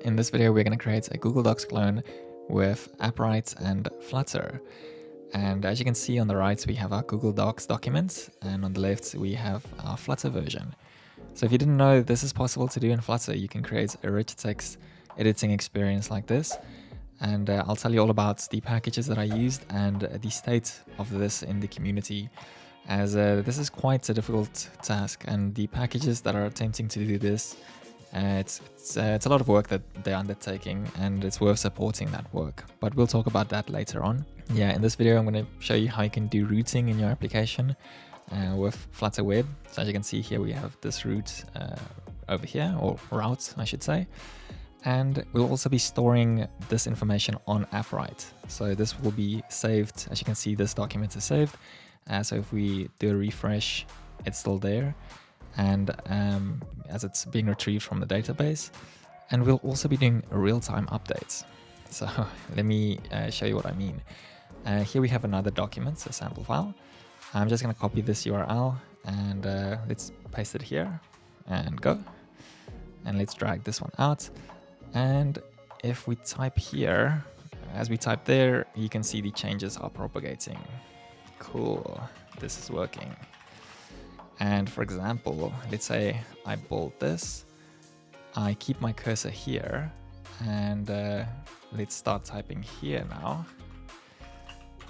In this video, we're going to create a Google Docs clone with Appwrite and Flutter. And as you can see on the right, we have our Google Docs documents, and on the left, we have our Flutter version. So if you didn't know this is possible to do in Flutter, you can create a rich text editing experience like this. And I'll tell you all about the packages that I used and the state of this in the community, as this is quite a difficult task, and the packages that are attempting to do this, it's a lot of work that they're undertaking, and it's worth supporting that work. But we'll talk about that later on. Yeah, in this video, I'm going to show you how you can do routing in your application with Flutter Web. So as you can see here, we have this route over here, or route, I should say. And we'll also be storing this information on Appwrite. So this will be saved. As you can see, this document is saved. So if we do a refresh, it's still there. And as it's being retrieved from the database. And we'll also be doing real-time updates. So let me show you what I mean. Here we have another document, a sample file. I'm just going to copy this URL and let's paste it here and go. And let's drag this one out. And if we type here, as we type there, you can see the changes are propagating. Cool, this is working. And for example, let's say I bold this, I keep my cursor here, and let's start typing here now.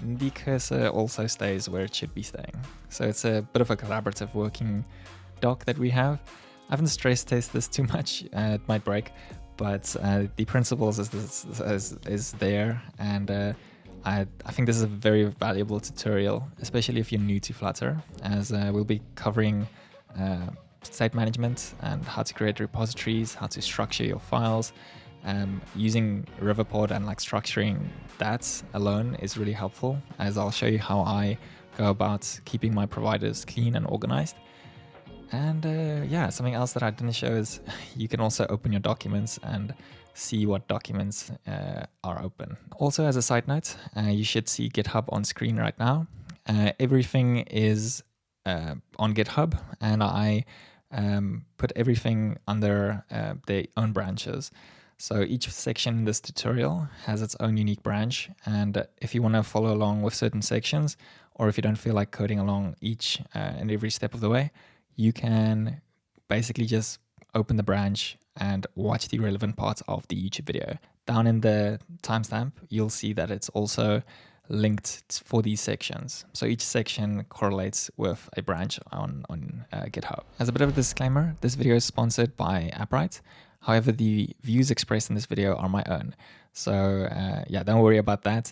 The cursor also stays where it should be staying. So it's a bit of a collaborative working doc that we have. I haven't stress tested this too much, it might break, but the principles is there, and I think this is a very valuable tutorial, especially if you're new to Flutter, as we'll be covering state management and how to create repositories, how to structure your files. Using Riverpod and structuring that alone is really helpful, as I'll show you how I go about keeping my providers clean and organized. And yeah, something else that I didn't show is you can also open your documents and see what documents are open. Also, as a side note, you should see GitHub on screen right now. Everything is on GitHub, and I put everything under their own branches. So each section in this tutorial has its own unique branch, and if you want to follow along with certain sections, or if you don't feel like coding along each and every step of the way, you can basically just open the branch and watch the relevant parts of the YouTube video. Down in the timestamp, you'll see that it's also linked for these sections. So each section correlates with a branch on GitHub. As a bit of a disclaimer, this video is sponsored by Appwrite. However, the views expressed in this video are my own. So yeah, don't worry about that.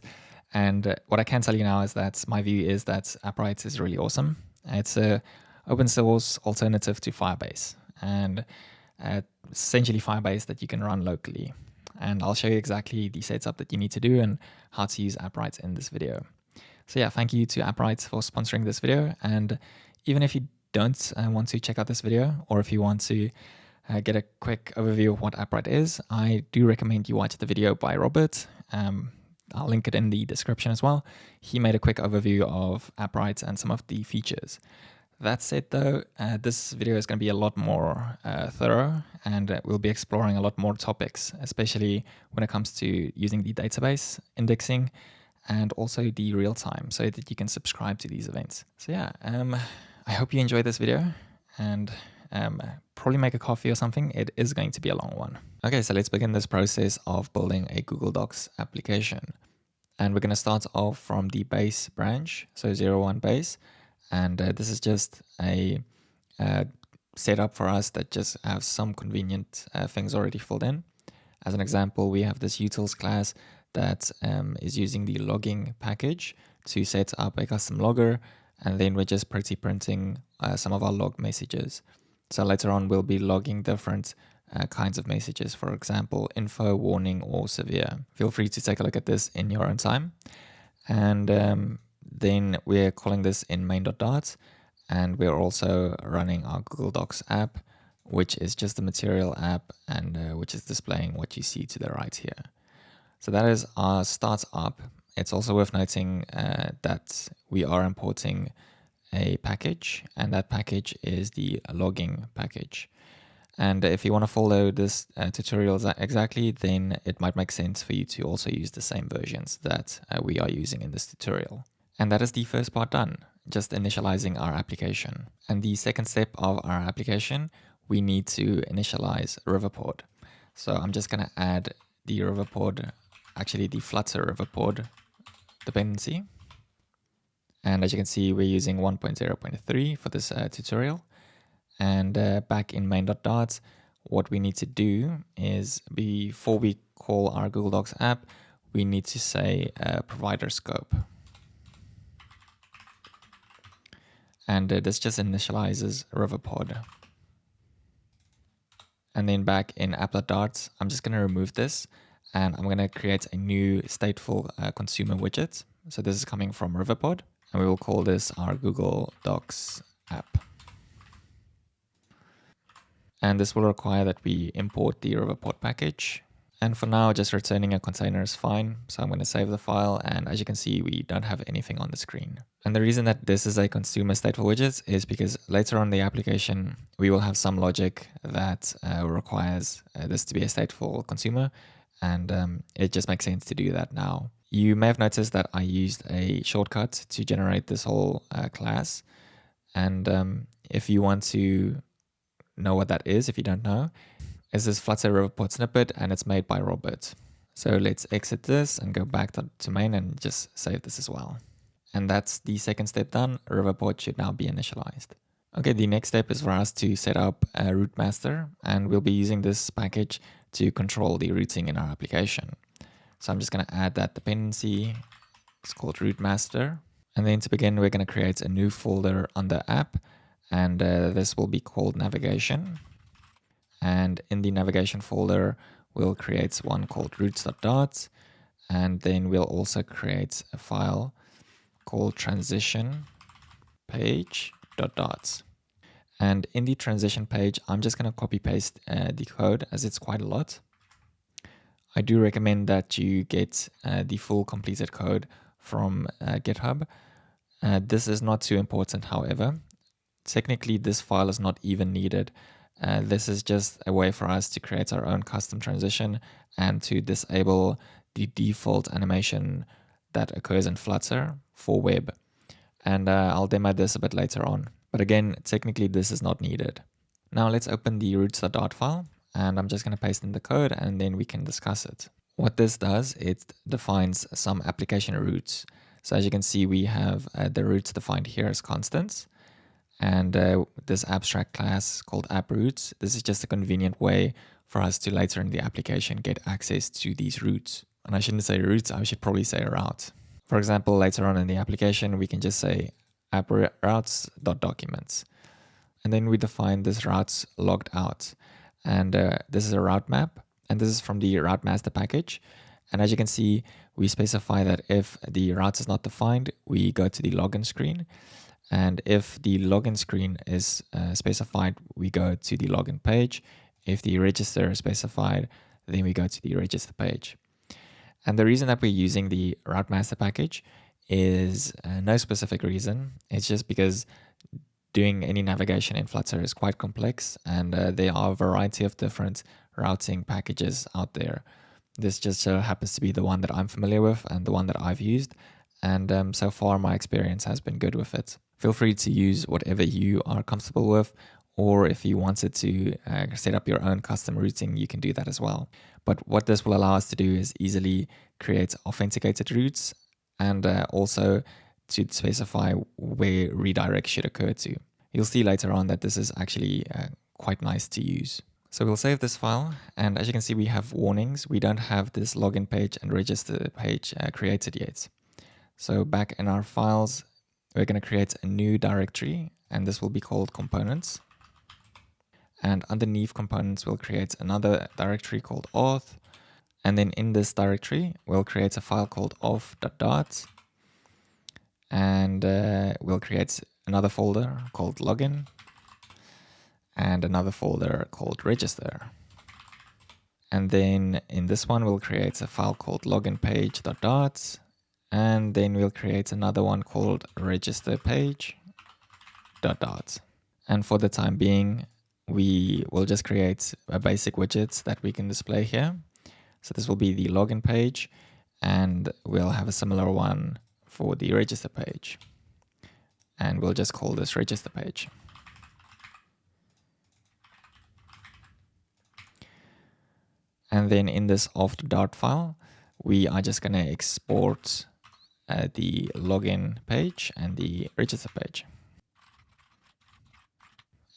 And what I can tell you now is that my view is that Appwrite is really awesome. It's a open source alternative to Firebase, and essentially Firebase that you can run locally. And I'll show you exactly the setup that you need to do and how to use Appwrite in this video. So yeah, thank you to Appwrite for sponsoring this video. And even if you don't want to check out this video, or if you want to get a quick overview of what Appwrite is, I do recommend you watch the video by Robert. I'll link it in the description as well. He made a quick overview of Appwrite and some of the features. That said though, this video is going to be a lot more thorough, and we'll be exploring a lot more topics, especially when it comes to using the database, indexing, and also the real time, so that you can subscribe to these events. So yeah, I hope you enjoyed this video, and probably make a coffee or something. It is going to be a long one. Okay, so let's begin this process of building a Google Docs application. And we're going to start off from the base branch, so 01 base. And this is just a setup for us that just have some convenient things already filled in. As an example, we have this utils class that is using the logging package to set up a custom logger, and then we're just pretty printing some of our log messages. So later on, we'll be logging different kinds of messages, for example, info, warning, or severe. Feel free to take a look at this in your own time. And then we're calling this in main.dart, and we're also running our Google Docs app, which is just the material app, and which is displaying what you see to the right here. So that is our startup. It's also worth noting that we are importing a package, and that package is the logging package. And if you want to follow this tutorial exactly, then it might make sense for you to also use the same versions that we are using in this tutorial. And that is the first part done, just initializing our application. And the second step of our application, we need to initialize Riverpod. So I'm just going to add the Riverpod, actually the Flutter Riverpod dependency. And as you can see, we're using 1.0.3 for this tutorial. And back in main.dart, what we need to do is before we call our Google Docs app, we need to say provider scope. And this just initializes Riverpod. And then back in applet.dart, I'm just going to remove this and I'm going to create a new stateful consumer widget. So this is coming from Riverpod, and we will call this our Google Docs app. And this will require that we import the Riverpod package. And for now, just returning a container is fine. So I'm going to save the file. And as you can see, we don't have anything on the screen. And the reason that this is a consumer stateful widget is because later on in the application, we will have some logic that requires this to be a stateful consumer. And it just makes sense to do that now. You may have noticed that I used a shortcut to generate this whole class. And if you want to know what that is, if you don't know, is this Flutter Riverpod snippet, and it's made by Robert. So let's exit this and go back to main and just save this as well. And that's the second step done. Riverpod should now be initialized. Okay, the next step is for us to set up a Routemaster, and we'll be using this package to control the routing in our application. So I'm just going to add that dependency. It's called Routemaster. And then to begin, we're going to create a new folder under app, and this will be called navigation. And in the navigation folder, we'll create one called routes.dart, and then we'll also create a file called transition page.dart. And in the transition page, I'm just going to copy paste the code, as it's quite a lot. I do recommend that you get the full completed code from GitHub. This is not too important, however. Technically, this file is not even needed. This is just a way for us to create our own custom transition and to disable the default animation that occurs in Flutter for web. And I'll demo this a bit later on. But again, technically this is not needed. Now let's open the routes.dart file, and I'm just going to paste in the code and then we can discuss it. What this does, it defines some application routes. So as you can see, we have the routes defined here as constants. And this abstract class called AppRoutes, this is just a convenient way for us to later in the application get access to these routes. And I shouldn't say routes, I should probably say route. For example, later on in the application, we can just say approutes.documents. And then we define this routes logged out. And this is a route map, and this is from the Routemaster package. And as you can see, we specify that if the route is not defined, we go to the login screen. And if the login screen is specified, we go to the login page. If the register is specified, then we go to the register page. And the reason that we're using the Routemaster package is no specific reason. It's just because doing any navigation in Flutter is quite complex, and there are a variety of different routing packages out there. This just happens to be the one that I'm familiar with and the one that I've used. And so far, my experience has been good with it. Feel free to use whatever you are comfortable with, or if you wanted to set up your own custom routing, you can do that as well. But what this will allow us to do is easily create authenticated routes, and also to specify where redirect should occur to. You'll see later on that this is actually quite nice to use. So we'll save this file, and as you can see, we have warnings. We don't have this login page and register page created yet. So back in our files, we're going to create a new directory, and this will be called components. And underneath components, we'll create another directory called auth. And then in this directory, we'll create a file called auth.dart. And we'll create another folder called login and another folder called register. And then in this one, we'll create a file called loginpage.dart. And then we'll create another one called registerpage.dart. And for the time being, we will just create a basic widget that we can display here. So this will be the login page, and we'll have a similar one for the register page. And we'll just call this register page. And then in this auth.dart file, we are just going to export the login page and the register page.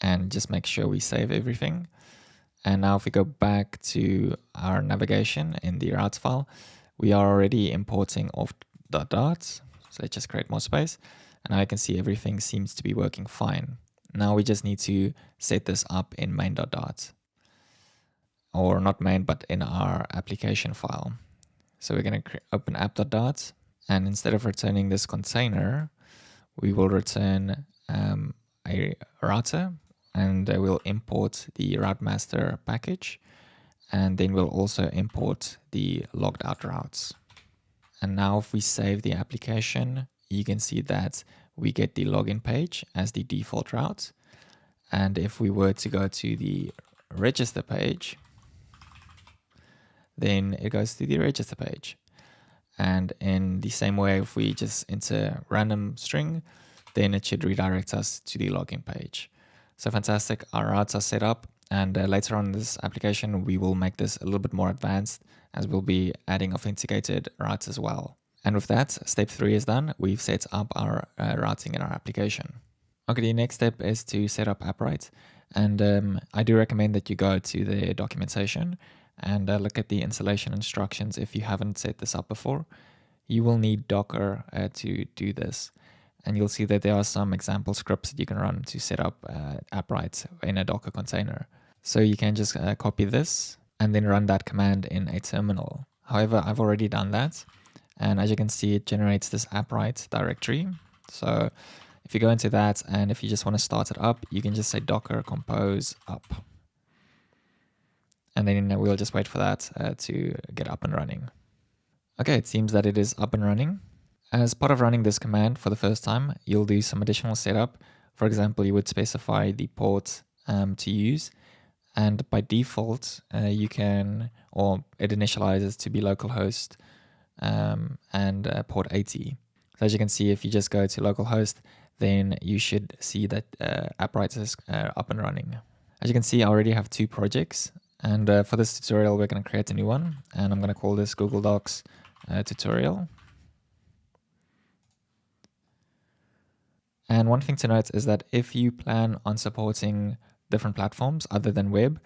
And just make sure we save everything. And now if we go back to our navigation in the routes file, we are already importing auth.dart. So let's just create more space. And now you can see everything seems to be working fine. Now we just need to set this up in main.dart. Or not main, but in our application file. So we're going to open app.dart, and instead of returning this container, we will return a router, and we'll import the Routemaster package, and then we'll also import the logged out routes. And now if we save the application, you can see that we get the login page as the default route. And if we were to go to the register page, then it goes to the register page. And in the same way, if we just enter random string, then it should redirect us to the login page. So fantastic, our routes are set up, and later on in this application, we will make this a little bit more advanced, as we'll be adding authenticated routes as well. And with that, step 3 is done. We've set up our routing in our application. Okay, the next step is to set up Appwrite. And I do recommend that you go to the documentation and look at the installation instructions if you haven't set this up before. You will need Docker to do this. And you'll see that there are some example scripts that you can run to set up Appwrite in a Docker container. So you can just copy this and then run that command in a terminal. However, I've already done that. And as you can see, it generates this Appwrite directory. So if you go into that, and if you just want to start it up, you can just say docker compose up. And then we'll just wait for that to get up and running. Okay, it seems that it is up and running. As part of running this command for the first time, you'll do some additional setup. For example, you would specify the port to use. And by default, you can, or it initializes to be localhost and port 80. So as you can see, if you just go to localhost, then you should see that Appwrite is up and running. As you can see, I already have 2 projects. And for this tutorial, we're going to create a new one. And I'm going to call this Google Docs tutorial. And one thing to note is that if you plan on supporting different platforms other than web,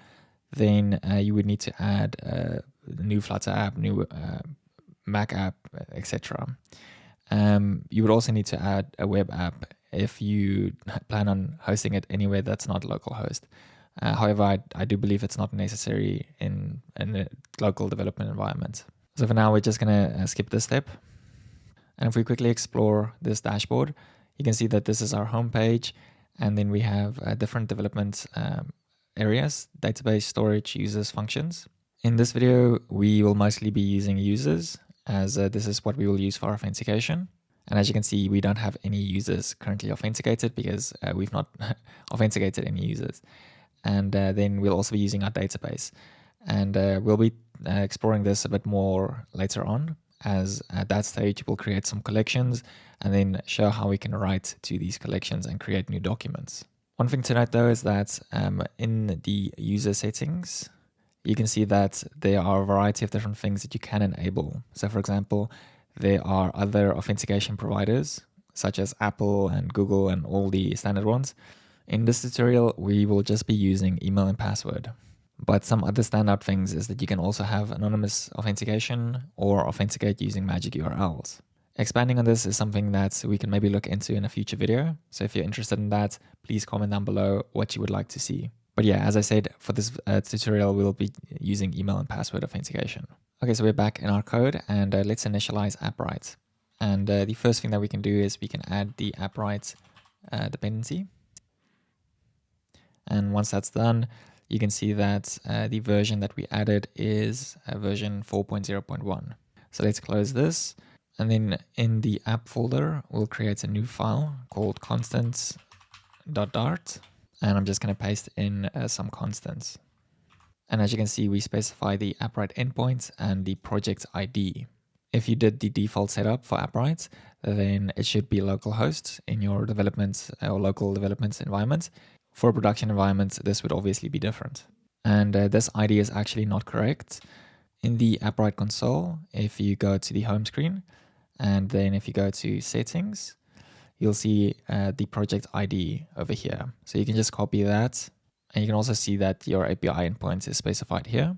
then you would need to add a new Flutter app, new Mac app, etc. You would also need to add a web app if you plan on hosting it anywhere that's not localhost. However, I do believe it's not necessary in a local development environment. So for now, we're just going to skip this step. And if we quickly explore this dashboard, you can see that this is our home page. And then we have different development areas: database, storage, users, functions. In this video, we will mostly be using users, as this is what we will use for authentication. And as you can see, we don't have any users currently authenticated because we've not authenticated any users. And then we'll also be using our database. And we'll be exploring this a bit more later on, as at that stage we'll create some collections and then show how we can write to these collections and create new documents. One thing to note though is that in the user settings, you can see that there are a variety of different things that you can enable. So for example, there are other authentication providers such as Apple and Google and all the standard ones. In this tutorial, we will just be using email and password. But some other standout things is that you can also have anonymous authentication or authenticate using magic URLs. Expanding on this is something that we can maybe look into in a future video. So if you're interested in that, please comment down below what you would like to see. But yeah, as I said, for this tutorial, we'll be using email and password authentication. Okay, so we're back in our code, and let's initialize Appwrite. And the first thing that we can do is we can add the Appwrite dependency. And once that's done, you can see that the version that we added is version 4.0.1. So let's close this. And then in the app folder, we'll create a new file called constants.dart. And I'm just going to paste in some constants. And as you can see, we specify the Appwrite endpoint and the project ID. If you did the default setup for Appwrite, then it should be localhost in your development or local development environment. For production environments, this would obviously be different. And this ID is actually not correct. In the Appwrite console, if you go to the home screen, and then if you go to settings, you'll see the project ID over here. So you can just copy that. And you can also see that your API endpoint is specified here.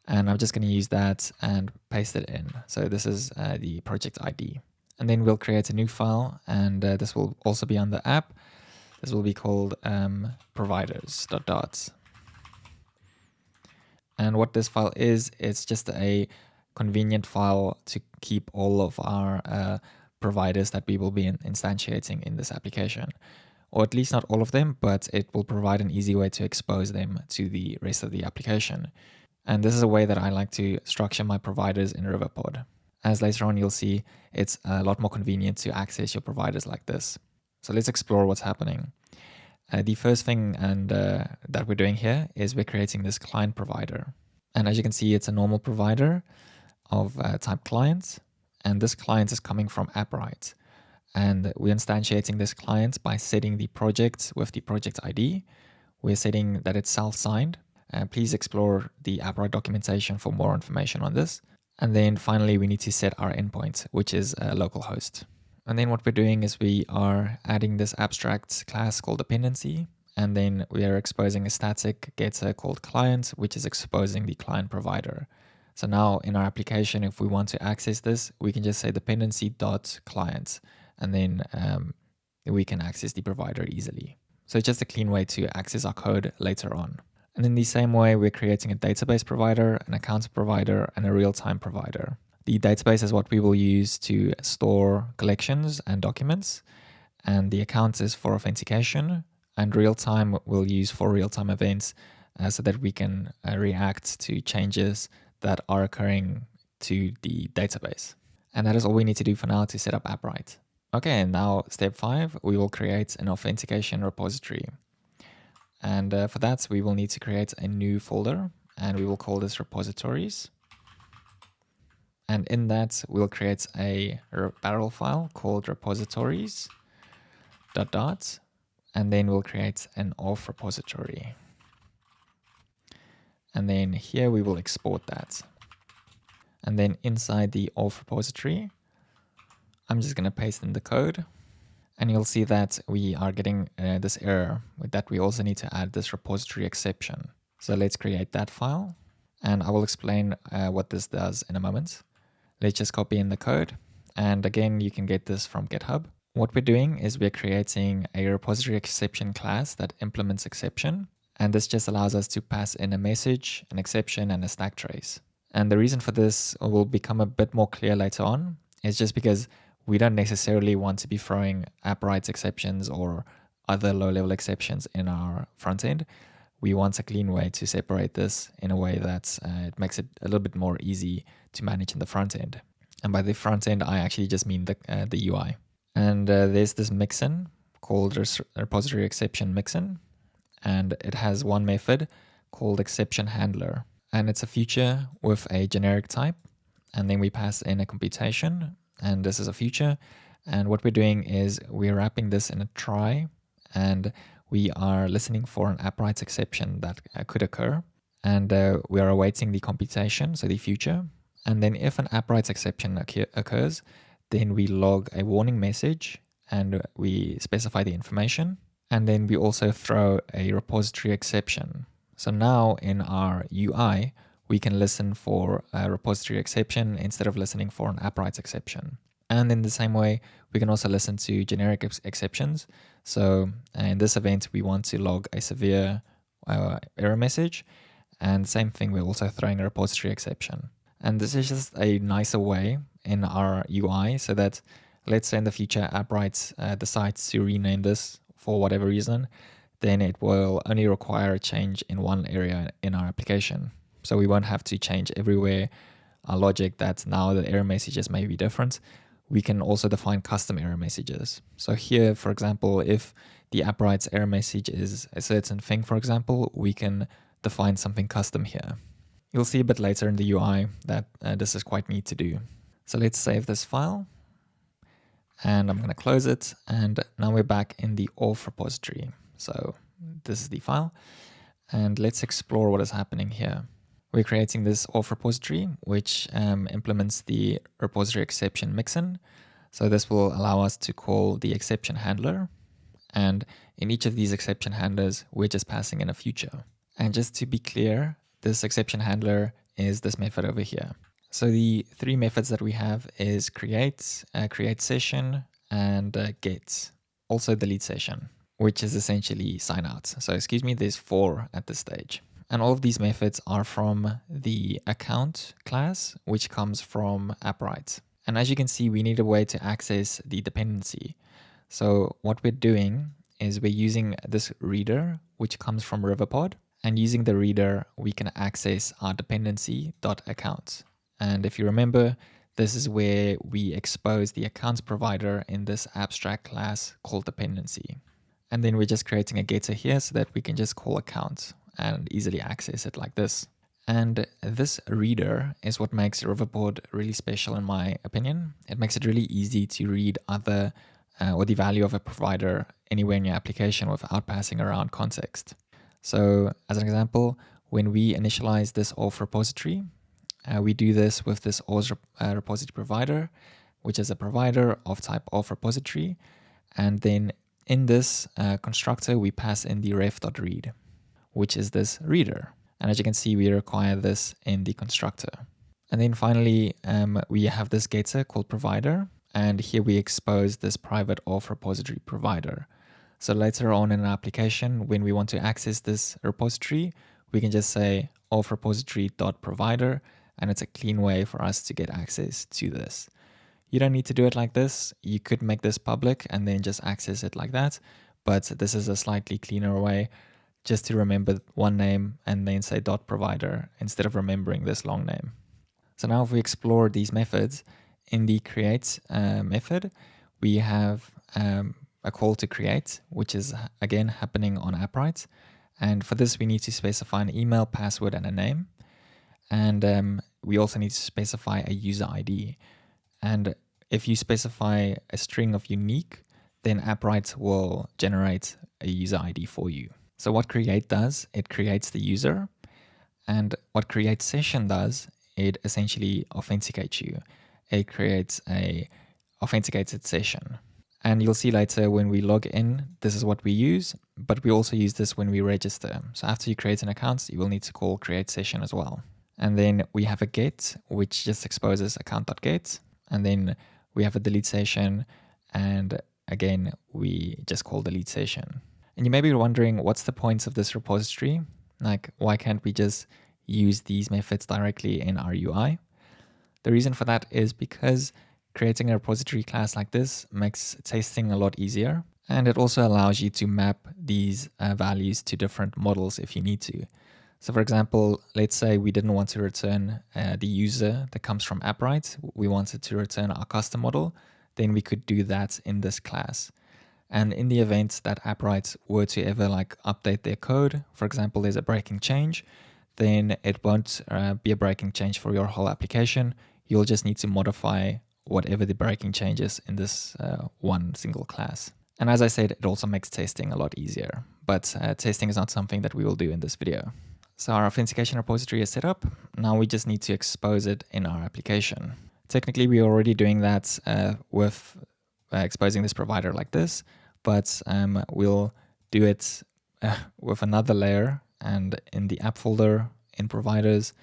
And I'm just going to use that and paste it in. So this is the project ID. And then we'll create a new file, and this will also be on the app. This will be called providers.dot. And what this file is, it's just a convenient file to keep all of our providers that we will be instantiating in this application. Or at least not all of them, but it will provide an easy way to expose them to the rest of the application. And this is a way that I like to structure my providers in Riverpod. As later on you'll see, it's a lot more convenient to access your providers like this. So let's explore what's happening. The first thing that we're doing here is we're creating this client provider. And as you can see, it's a normal provider of type client. And this client is coming from Appwrite. And we're instantiating this client by setting the project with the project ID. We're setting that it's self-signed. Please explore the Appwrite documentation for more information on this. And then finally, we need to set our endpoint, which is localhost. And then what we're doing is we are adding this abstract class called dependency. And then we are exposing a static getter called client, which is exposing the client provider. So now in our application, if we want to access this, we can just say dependency.client. And then we can access the provider easily. So it's just a clean way to access our code later on. And in the same way, we're creating a database provider, an account provider, and a real-time provider. The database is what we will use to store collections and documents. And the account is for authentication. And real-time we'll use for real-time events so that we can react to changes that are occurring to the database. And that is all we need to do for now to set up Appwrite. Okay, and now step 5, we will create an authentication repository. And for that, we will need to create a new folder, and we will call this repositories. And in that, we'll create a barrel file called repositories. And then we'll create an auth repository. And then here we will export that. And then inside the auth repository, I'm just going to paste in the code. And you'll see that we are getting this error with that we also need to add this repository exception. So let's create that file. And I will explain what this does in a moment. Let's just copy in the code. And again, you can get this from GitHub. What we're doing is we're creating a repository exception class that implements exception. And this just allows us to pass in a message, an exception, and a stack trace. And the reason for this will become a bit more clear later on. It's just because we don't necessarily want to be throwing Appwrite exceptions or other low-level exceptions in our front end. We want a clean way to separate this in a way that it makes it a little bit more easy to manage in the front end. And by the front end, I actually just mean the UI. And there's this mixin called repository exception mixin. And it has one method called exception handler. And it's a feature with a generic type. And then we pass in a computation. And this is a feature. And what we're doing is we're wrapping this in a try. And we are listening for an Appwrite exception that could occur. And we are awaiting the computation, so the future. And then if an Appwrite exception occurs, then we log a warning message and we specify the information. And then we also throw a repository exception. So now in our UI, we can listen for a repository exception instead of listening for an Appwrite exception. And in the same way, we can also listen to generic exceptions. So in this event, we want to log a severe error message. And same thing, we're also throwing a repository exception. And this is just a nicer way in our UI so that, let's say in the future, Appwrite decides to rename this for whatever reason, then it will only require a change in one area in our application. So we won't have to change everywhere our logic that now the error messages may be different. We can also define custom error messages. So here, for example, if the Appwrite's error message is a certain thing, for example, we can define something custom here. You'll see a bit later in the UI that this is quite neat to do. So let's save this file, and I'm going to close it, and now we're back in the auth repository. So this is the file, and let's explore what is happening here. We're creating this auth repository, which implements the repository exception mixin. So this will allow us to call the exception handler, and in each of these exception handlers, we're just passing in a future. And just to be clear, this exception handler is this method over here. So the three methods that we have is create, create session, and get. Also delete session, which is essentially sign out. So excuse me, there's 4 at this stage. And all of these methods are from the account class, which comes from Appwrite. And as you can see, we need a way to access the dependency. So what we're doing is we're using this reader, which comes from Riverpod. And using the reader, we can access our dependency.account. And if you remember, this is where we expose the accounts provider in this abstract class called dependency. And then we're just creating a getter here so that we can just call account and easily access it like this. And this reader is what makes Riverpod really special in my opinion. It makes it really easy to read other or the value of a provider anywhere in your application without passing around context. So as an example, when we initialize this auth repository, we do this with this auth repository provider, which is a provider of type auth repository. And then in this constructor, we pass in the ref.read, which is this reader. And as you can see, we require this in the constructor. And then finally, we have this getter called provider. And here we expose this private auth repository provider. So later on in an application, when we want to access this repository, we can just say auth repository.provider, and it's a clean way for us to get access to this. You don't need to do it like this. You could make this public and then just access it like that. But this is a slightly cleaner way just to remember one name and then say .provider instead of remembering this long name. So now if we explore these methods, in the create method, we have a call to create, which is again happening on Appwrite. And for this, we need to specify an email, password, and a name. And we also need to specify a user ID. And if you specify a string of unique, then Appwrite will generate a user ID for you. So what create does, it creates the user. And what create session does, it essentially authenticates you. It creates a authenticated session. And you'll see later when we log in, this is what we use, but we also use this when we register. So after you create an account, you will need to call create session as well. And then we have a get, which just exposes account.get. And then we have a delete session. And again, we just call delete session. And you may be wondering, what's the point of this repository? Like, why can't we just use these methods directly in our UI? The reason for that is because creating a repository class like this makes testing a lot easier. And it also allows you to map these values to different models if you need to. So for example, let's say we didn't want to return the user that comes from Appwrite. We wanted to return our custom model. Then we could do that in this class. And in the event that Appwrite were to ever update their code, for example, there's a breaking change, then it won't be a breaking change for your whole application. You'll just need to modify whatever the breaking change is in this one single class. And as I said, it also makes testing a lot easier, but testing is not something that we will do in this video. So our authentication repository is set up. Now we just need to expose it in our application. Technically, we're already doing that with exposing this provider like this, but we'll do it with another layer. And in the app folder in providers,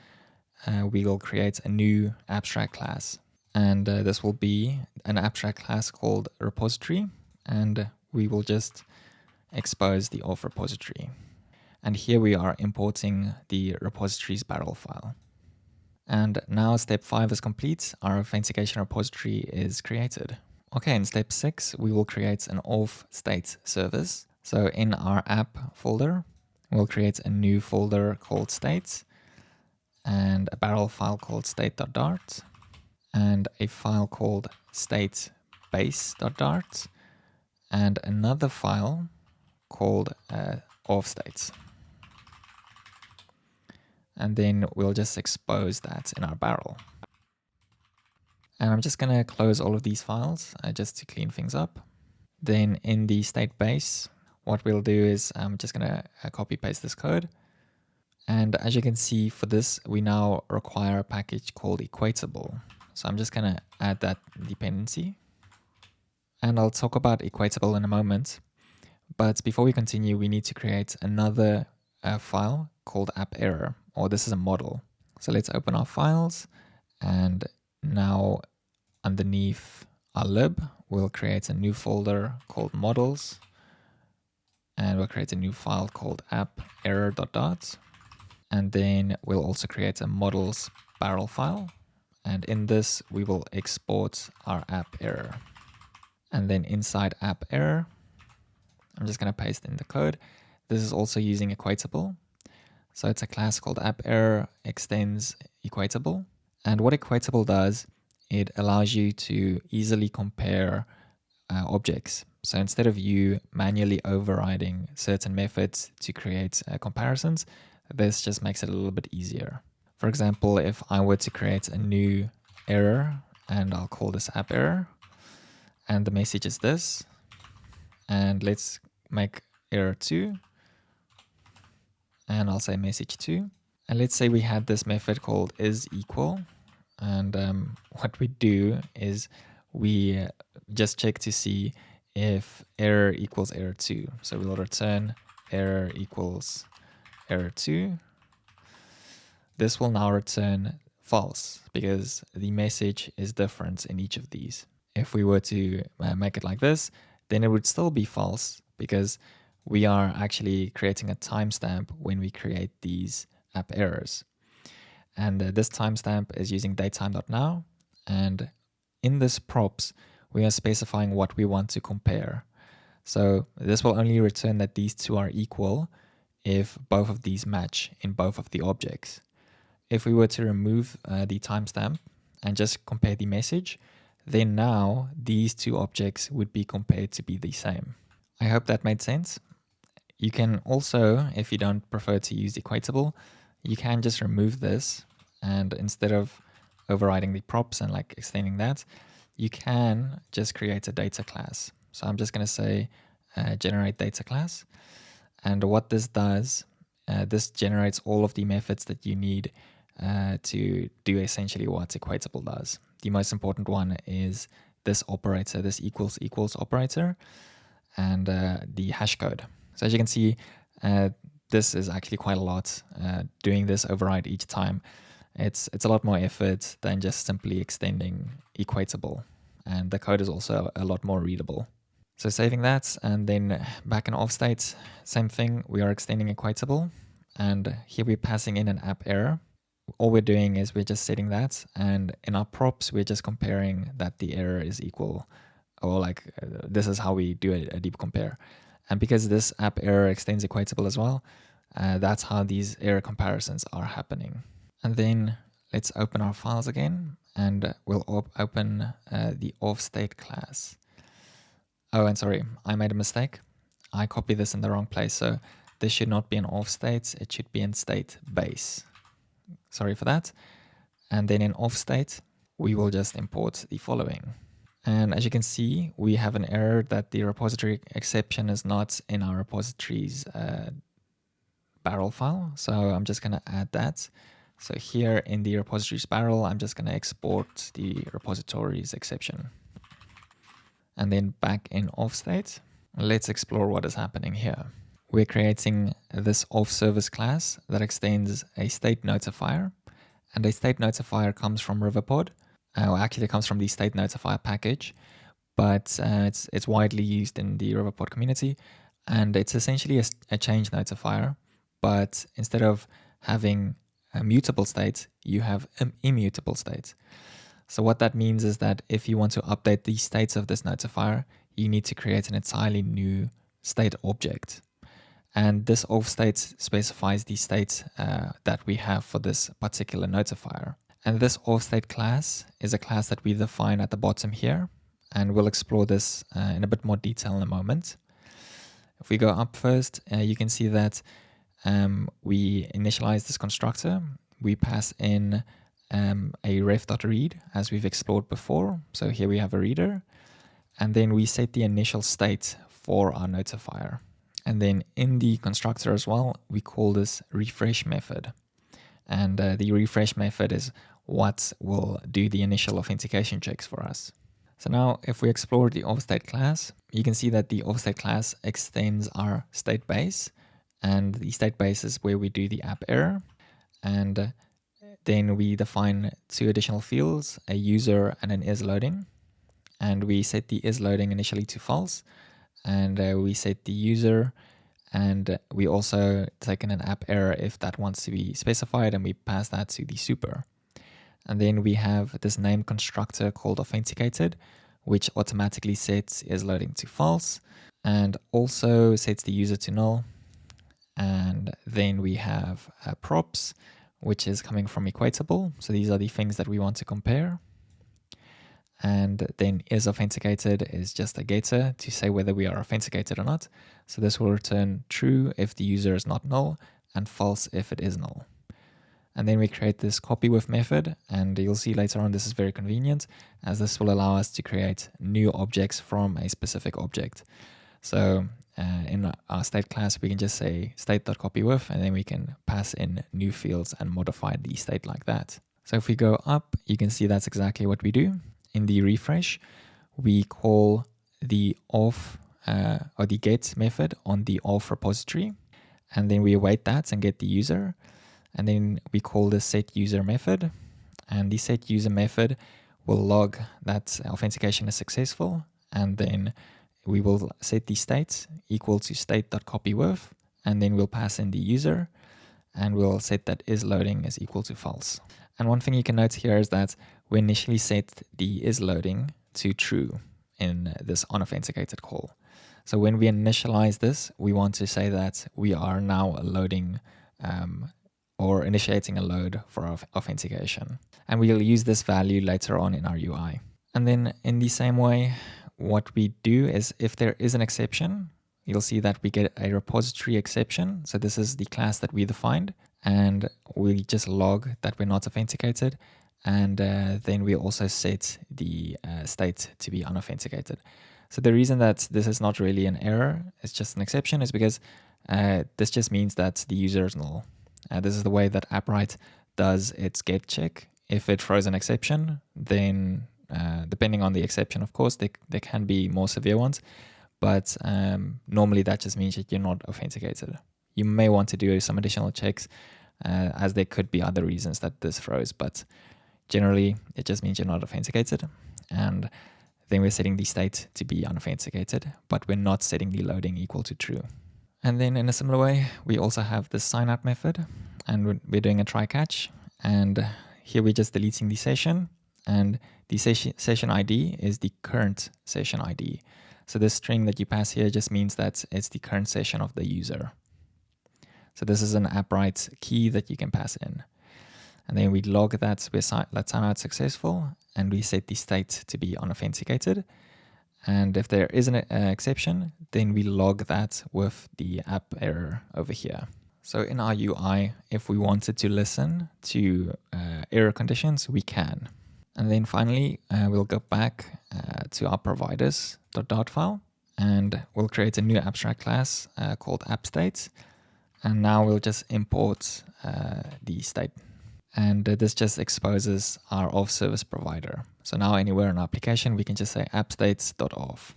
we will create a new abstract class. And this will be an abstract class called repository. And we will just expose the auth repository. And here we are importing the repository's barrel file. And now step 5 is complete. Our authentication repository is created. Okay, in step 6, we will create an auth state service. So in our app folder, we'll create a new folder called state and a barrel file called state.dart and a file called statebase.dart and another file called auth states. And then we'll just expose that in our barrel. And I'm just going to close all of these files just to clean things up. Then in the state base, what we'll do is I'm just going to copy paste this code. And as you can see, for this, we now require a package called equatable. So I'm just going to add that dependency. And I'll talk about equatable in a moment. But before we continue, we need to create another file called AppError, or this is a model. So let's open our files. And now underneath our lib, we'll create a new folder called models. And we'll create a new file called AppError.dot. And then we'll also create a models barrel file. And in this, we will export our AppError. And then inside AppError, I'm just going to paste in the code. This is also using equatable. So it's a class called AppError extends equatable. And what equatable does, it allows you to easily compare objects. So instead of you manually overriding certain methods to create comparisons, this just makes it a little bit easier. For example, if I were to create a new error, and I'll call this AppError, and the message is this, and let's make error 2, and I'll say message 2. And let's say we had this method called isEqual, and what we do is we just check to see if error equals error 2. So we'll return error equals error 2. This will now return false because the message is different in each of these. If we were to make it like this, then it would still be false because we are actually creating a timestamp when we create these app errors. And this timestamp is using datetime.now. And in this props, we are specifying what we want to compare. So this will only return that these two are equal if both of these match in both of the objects. If we were to remove the timestamp and just compare the message, then now these two objects would be compared to be the same. I hope that made sense. You can also, if you don't prefer to use equatable, you can just remove this, and instead of overriding the props and like extending that, you can just create a data class. So I'm just going to say generate data class. And what this does, this generates all of the methods that you need to do essentially what equatable does. The most important one is this operator, this equals operator, and the hash code. So as you can see, this is actually quite a lot. Doing this override each time, it's a lot more effort than just simply extending equatable. And the code is also a lot more readable. So saving that, and then back in auth state, same thing, we are extending equatable, and here we're passing in an app error. All we're doing is we're just setting that, and in our props, we're just comparing that the error is equal, or like this is how we do a deep compare. And because this app error extends equatable as well, that's how these error comparisons are happening. And then let's open our files again, and we'll open the auth state class. Oh, and sorry, I made a mistake. I copied this in the wrong place. So this should not be in auth state. It should be in state base. Sorry for that. And then in auth state, we will just import the following. And as you can see, we have an error that the repository exception is not in our repositories barrel file. So I'm just going to add that. So here in the repositories barrel, I'm just going to export the repositories exception. And then back in auth state, let's explore what is happening here. We're creating this auth service class that extends a state notifier. And a state notifier comes from Riverpod. Actually, it comes from the state notifier package, but it's widely used in the Riverpod community. And it's essentially a change notifier, but instead of having a mutable state, you have an immutable state. So what that means is that if you want to update the states of this notifier, you need to create an entirely new state object. And this auth state specifies the state that we have for this particular notifier. And this auth state class is a class that we define at the bottom here. And we'll explore this in a bit more detail in a moment. If we go up first, you can see that we initialize this constructor. We pass in a ref.read as we've explored before. So here we have a reader, and then we set the initial state for our notifier. And then in the constructor as well, we call this refresh method. And the refresh method is what will do the initial authentication checks for us. So now if we explore the authstate class, you can see that the authstate class extends our state base, and the state base is where we do the app error. And then we define two additional fields, a user and an isLoading. And we set the isLoading initially to false, and we set the user, and we also take in an app error if that wants to be specified, and we pass that to the super. And then we have this name constructor called authenticated, which automatically sets isLoading to false and also sets the user to null. And then we have props, which is coming from equatable. So these are the things that we want to compare. And then isAuthenticated is just a getter to say whether we are authenticated or not. So this will return true if the user is not null and false if it is null. And then we create this copyWith method, and you'll see later on this is very convenient, as this will allow us to create new objects from a specific object. So in our state class, we can just say state.copyWith, and then we can pass in new fields and modify the state like that. So if we go up, you can see that's exactly what we do. In the refresh, we call the auth or the get method on the auth repository, and then we await that and get the user. And then we call the set user method, and the set user method will log that authentication is successful, and then we will set the state equal to state.copyWith, and then we'll pass in the user, and we'll set that isLoading is equal to false. And one thing you can note here is that we initially set the isLoading to true in this unauthenticated call. So when we initialize this, we want to say that we are now loading or initiating a load for our authentication. And we'll use this value later on in our UI. And then in the same way, what we do is if there is an exception, you'll see that we get a repository exception. So this is the class that we defined, and we just log that we're not authenticated. And then we also set the state to be unauthenticated. So the reason that this is not really an error, it's just an exception, is because this just means that the user is null. This is the way that Appwrite does its get check. If it throws an exception, then depending on the exception, of course, there can be more severe ones, but normally that just means that you're not authenticated. You may want to do some additional checks as there could be other reasons that this throws, but generally it just means you're not authenticated. And then we're setting the state to be unauthenticated, but we're not setting the loading equal to true. And then in a similar way, we also have the signout method, and we're doing a try catch. And here we're just deleting the session, and the session ID is the current session ID. So this string that you pass here just means that it's the current session of the user. So this is an Appwrite key that you can pass in. And then we log that we're timeout successful, and we set the state to be unauthenticated. And if there is an exception, then we log that with the app error over here. So in our UI, if we wanted to listen to error conditions, we can. And then finally, we'll go back to our providers.dart file, and we'll create a new abstract class called appstate. And now we'll just import the state. And this just exposes our auth service provider. So now anywhere in our application, we can just say appstate.auth.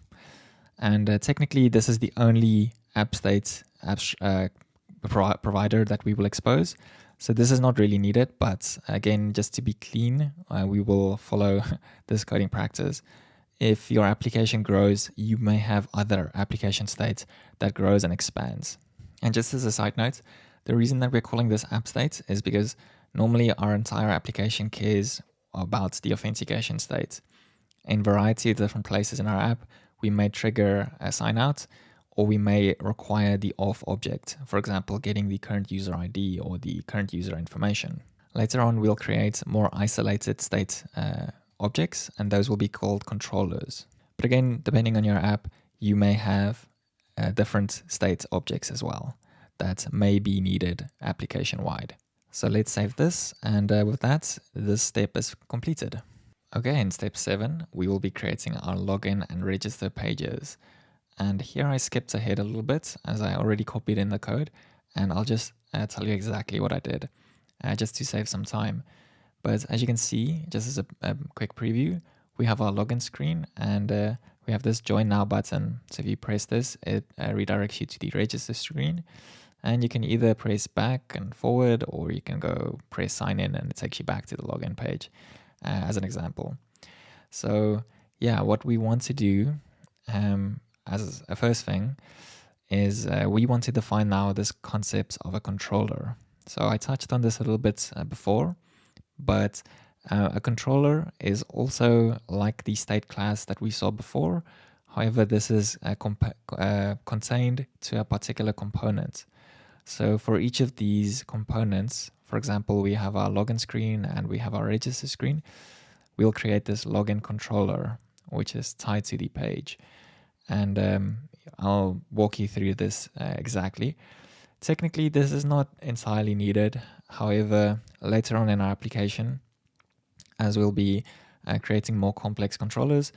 And technically, this is the only appstate provider that we will expose. So this is not really needed, but again, just to be clean, we will follow this coding practice. If your application grows, you may have other application states that grows and expands. And just as a side note, the reason that we're calling this appstate is because normally our entire application cares about the authentication state. In a variety of different places in our app, we may trigger a signout, or we may require the auth object, for example, getting the current user ID or the current user information. Later on, we'll create more isolated state objects, and those will be called controllers. But again, depending on your app, you may have different state objects as well that may be needed application-wide. So let's save this, and with that, this step is completed. Okay, in step 7, we will be creating our login and register pages. And here I skipped ahead a little bit as I already copied in the code, and I'll just tell you exactly what I did, just to save some time. But as you can see, just as a quick preview, we have our login screen, and we have this join now button. So if you press this, it redirects you to the register screen, and you can either press back and forward, or you can go press sign in and it takes you back to the login page, as an example. So yeah, what we want to do as a first thing is we want to define now this concept of a controller. So I touched on this a little bit before, but a controller is also like the state class that we saw before. However, this is contained to a particular component. So for each of these components, for example, we have our login screen and we have our register screen, we'll create this login controller, which is tied to the page. And I'll walk you through this exactly. Technically, this is not entirely needed. However, later on in our application, as we'll be creating more complex controllers,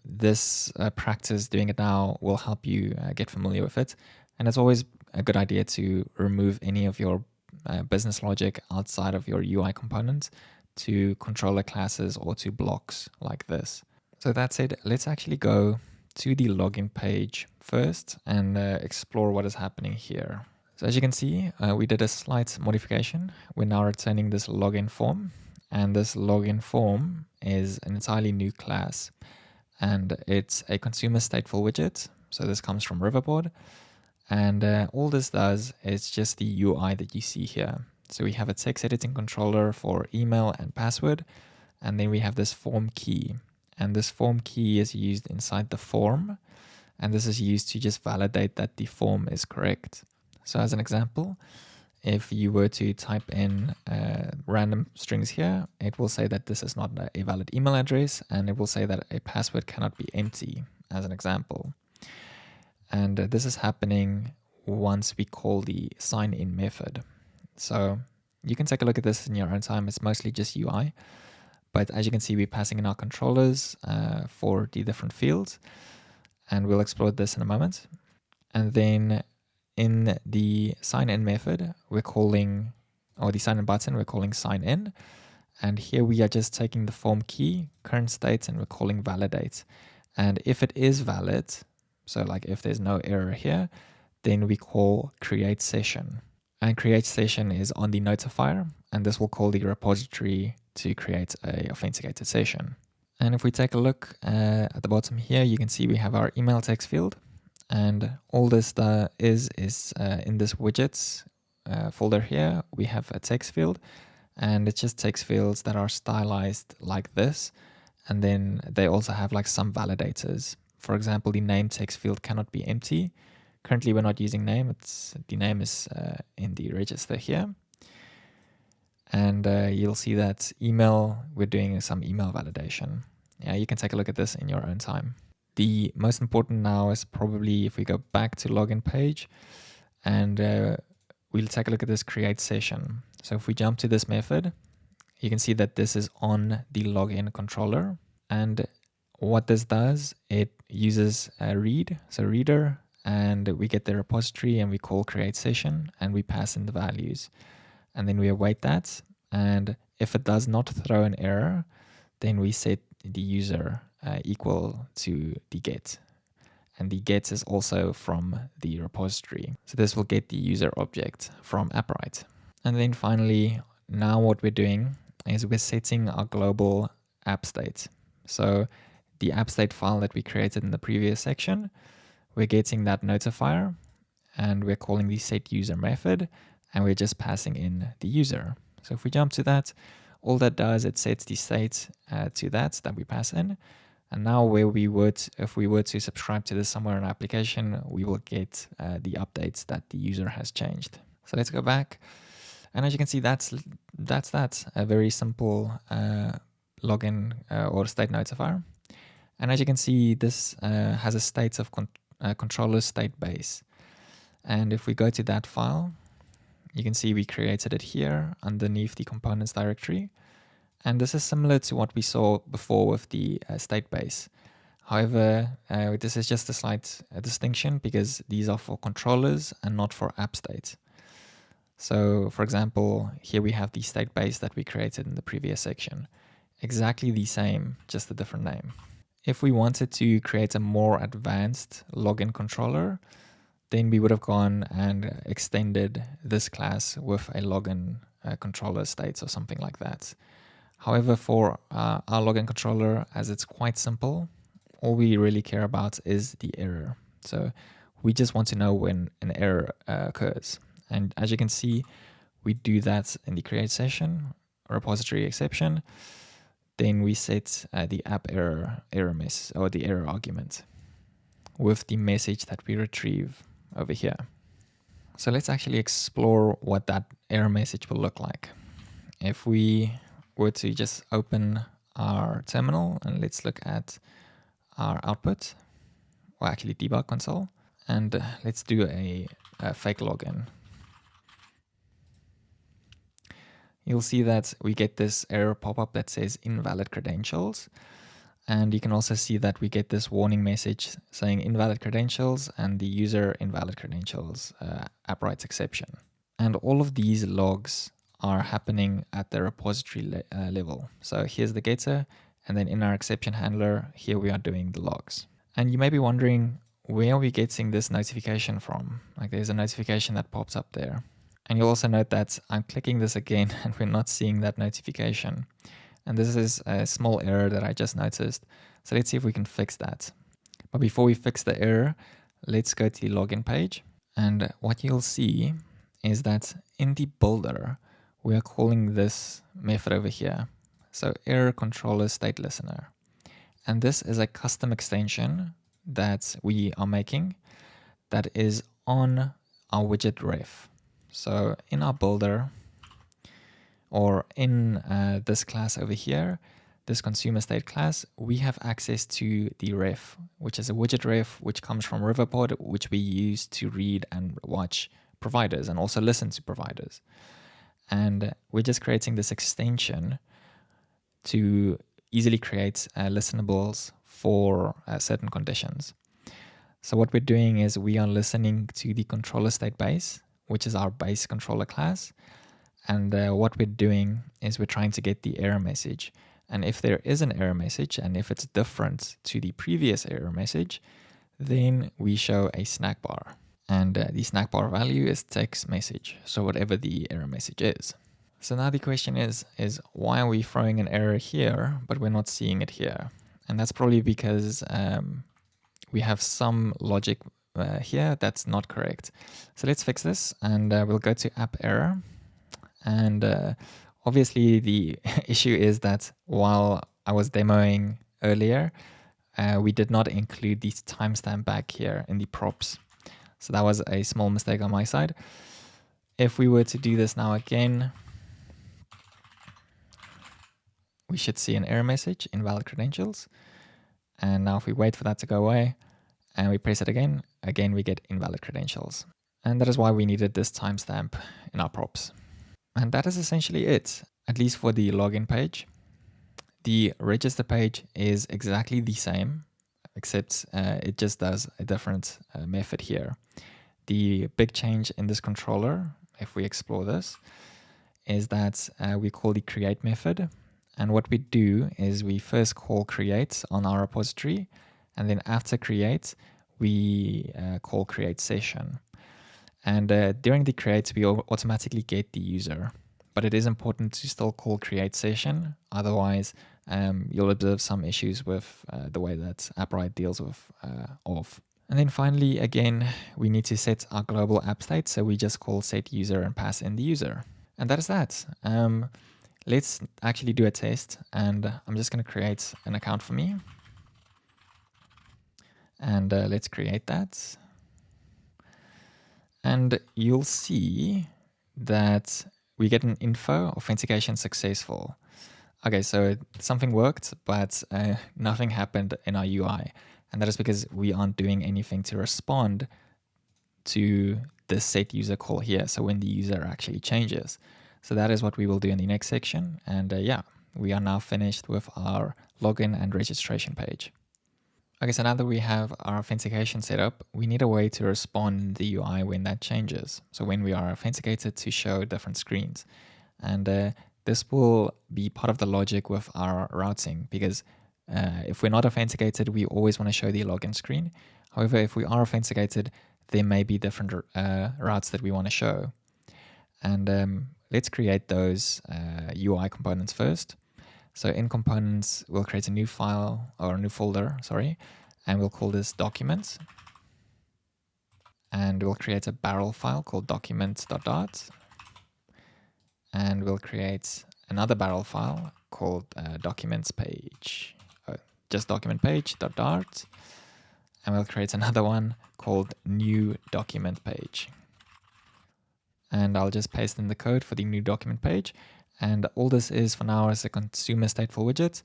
this practice doing it now will help you get familiar with it. And it's always a good idea to remove any of your business logic outside of your UI component to controller classes or to blocks like this. So that said, let's actually go to the login page first and explore what is happening here. So as you can see, we did a slight modification. We're now returning this login form, and this login form is an entirely new class, and it's a consumer stateful widget. So this comes from Riverpod, and all this does is just the UI that you see here. So we have a text editing controller for email and password, and then we have this form key. And this form key is used inside the form, and this is used to just validate that the form is correct. So as an example, if you were to type in random strings here, it will say that this is not a valid email address, and it will say that a password cannot be empty, as an example. And this is happening once we call the sign in method. So you can take a look at this in your own time. It's mostly just UI. But as you can see, we're passing in our controllers for the different fields, and we'll explore this in a moment. And then in the sign in method, we're calling, or the sign in button, we're calling sign in. And here we are just taking the form key, current state, and we're calling validate. And if it is valid, so like if there's no error here, then we call create session. And create session is on the notifier, and this will call the repository to create a authenticated session. And if we take a look at the bottom here, you can see we have our email text field, and all this is in this widgets folder here, we have a text field, and it's just text fields that are stylized like this. And then they also have like some validators. For example, the name text field cannot be empty. Currently, we're not using name. The name is in the register here. And you'll see that email, we're doing some email validation. Yeah, you can take a look at this in your own time. The most important now is probably if we go back to login page, and we'll take a look at this create session. So if we jump to this method, you can see that this is on the login controller. And what this does, it uses a read, so reader, and we get the repository and we call create session and we pass in the values. And then we await that. And if it does not throw an error, then we set the user equal to the get. And the get is also from the repository. So this will get the user object from Appwrite. And then finally, now what we're doing is we're setting our global app state. So the app state file that we created in the previous section, we're getting that notifier, and we're calling the set user method, and we're just passing in the user. So if we jump to that, all that does, it sets the state to that we pass in. And now if we were to subscribe to this somewhere in our application, we will get the updates that the user has changed. So let's go back. And as you can see, that's a very simple login or state notifier. And as you can see, this has a state of controller state base. And if we go to that file, you can see we created it here underneath the components directory. And this is similar to what we saw before with the state base. However, this is just a slight distinction because these are for controllers and not for app state. So for example, here we have the state base that we created in the previous section. Exactly the same, just a different name. If we wanted to create a more advanced login controller, then we would have gone and extended this class with a login controller states or something like that. However, for our login controller, as it's quite simple, all we really care about is the error. So we just want to know when an error occurs. And as you can see, we do that in the create session, repository exception. Then we set the app error message or the error argument with the message that we retrieve over here. So let's actually explore what that error message will look like. If we were to just open our terminal and let's look at our output, or actually debug console, and let's do a fake login. You'll see that we get this error pop-up that says invalid credentials. And you can also see that we get this warning message saying invalid credentials and the user invalid credentials, Appwrite exception. And all of these logs are happening at the repository level. So here's the getter, and then in our exception handler, here we are doing the logs. And you may be wondering, where are we getting this notification from? Like there's a notification that pops up there. And you'll also note that I'm clicking this again and we're not seeing that notification. And this is a small error that I just noticed. So let's see if we can fix that. But before we fix the error, let's go to the login page. And what you'll see is that in the builder, we are calling this method over here. So error controller state listener. And this is a custom extension that we are making that is on our widget ref. So in our builder, or in this class over here, this consumer state class, we have access to the ref, which is a widget ref, which comes from Riverpod, which we use to read and watch providers and also listen to providers. And we're just creating this extension to easily create listenables for certain conditions. So what we're doing is we are listening to the controller state base, which is our base controller class. And what we're doing is we're trying to get the error message. And if there is an error message, and if it's different to the previous error message, then we show a snack bar. And the snack bar value is text message, so whatever the error message is. So now the question is why are we throwing an error here, but we're not seeing it here? And that's probably because we have some logic here that's not correct. So let's fix this, and we'll go to app error. And obviously the issue is that while I was demoing earlier, we did not include the timestamp back here in the props. So that was a small mistake on my side. If we were to do this now again, we should see an error message, invalid credentials. And now if we wait for that to go away and we press it again we get invalid credentials. And that is why we needed this timestamp in our props. And that is essentially it, at least for the login page. The register page is exactly the same, except it just does a different method here. The big change in this controller, if we explore this, is that we call the create method. And what we do is we first call create on our repository, and then after create, we call create session. And during the create, we automatically get the user. But it is important to still call create session. Otherwise, you'll observe some issues with the way that Appwrite deals with auth. And then finally, again, we need to set our global app state. So we just call set user and pass in the user. And that is that. Let's actually do a test. And I'm just going to create an account for me. And let's create that. And you'll see that we get an info, authentication successful. Okay, so something worked, but nothing happened in our UI. And that is because we aren't doing anything to respond to the set user call here. So when the user actually changes. So that is what we will do in the next section. And yeah, we are now finished with our login and registration page. Okay, so now that we have our authentication set up, we need a way to respond in the UI when that changes. So when we are authenticated to show different screens. And this will be part of the logic with our routing, because if we're not authenticated, we always want to show the login screen. However, if we are authenticated, there may be different routes that we want to show. And let's create those UI components first. So in components, we'll create a new file or a new folder, sorry, and we'll call this documents. And we'll create a barrel file called documents.dart. And we'll create another barrel file called documents page, just document page.dart. And we'll create another one called new document page. And I'll just paste in the code for the new document page. And all this is for now is a consumer stateful widget.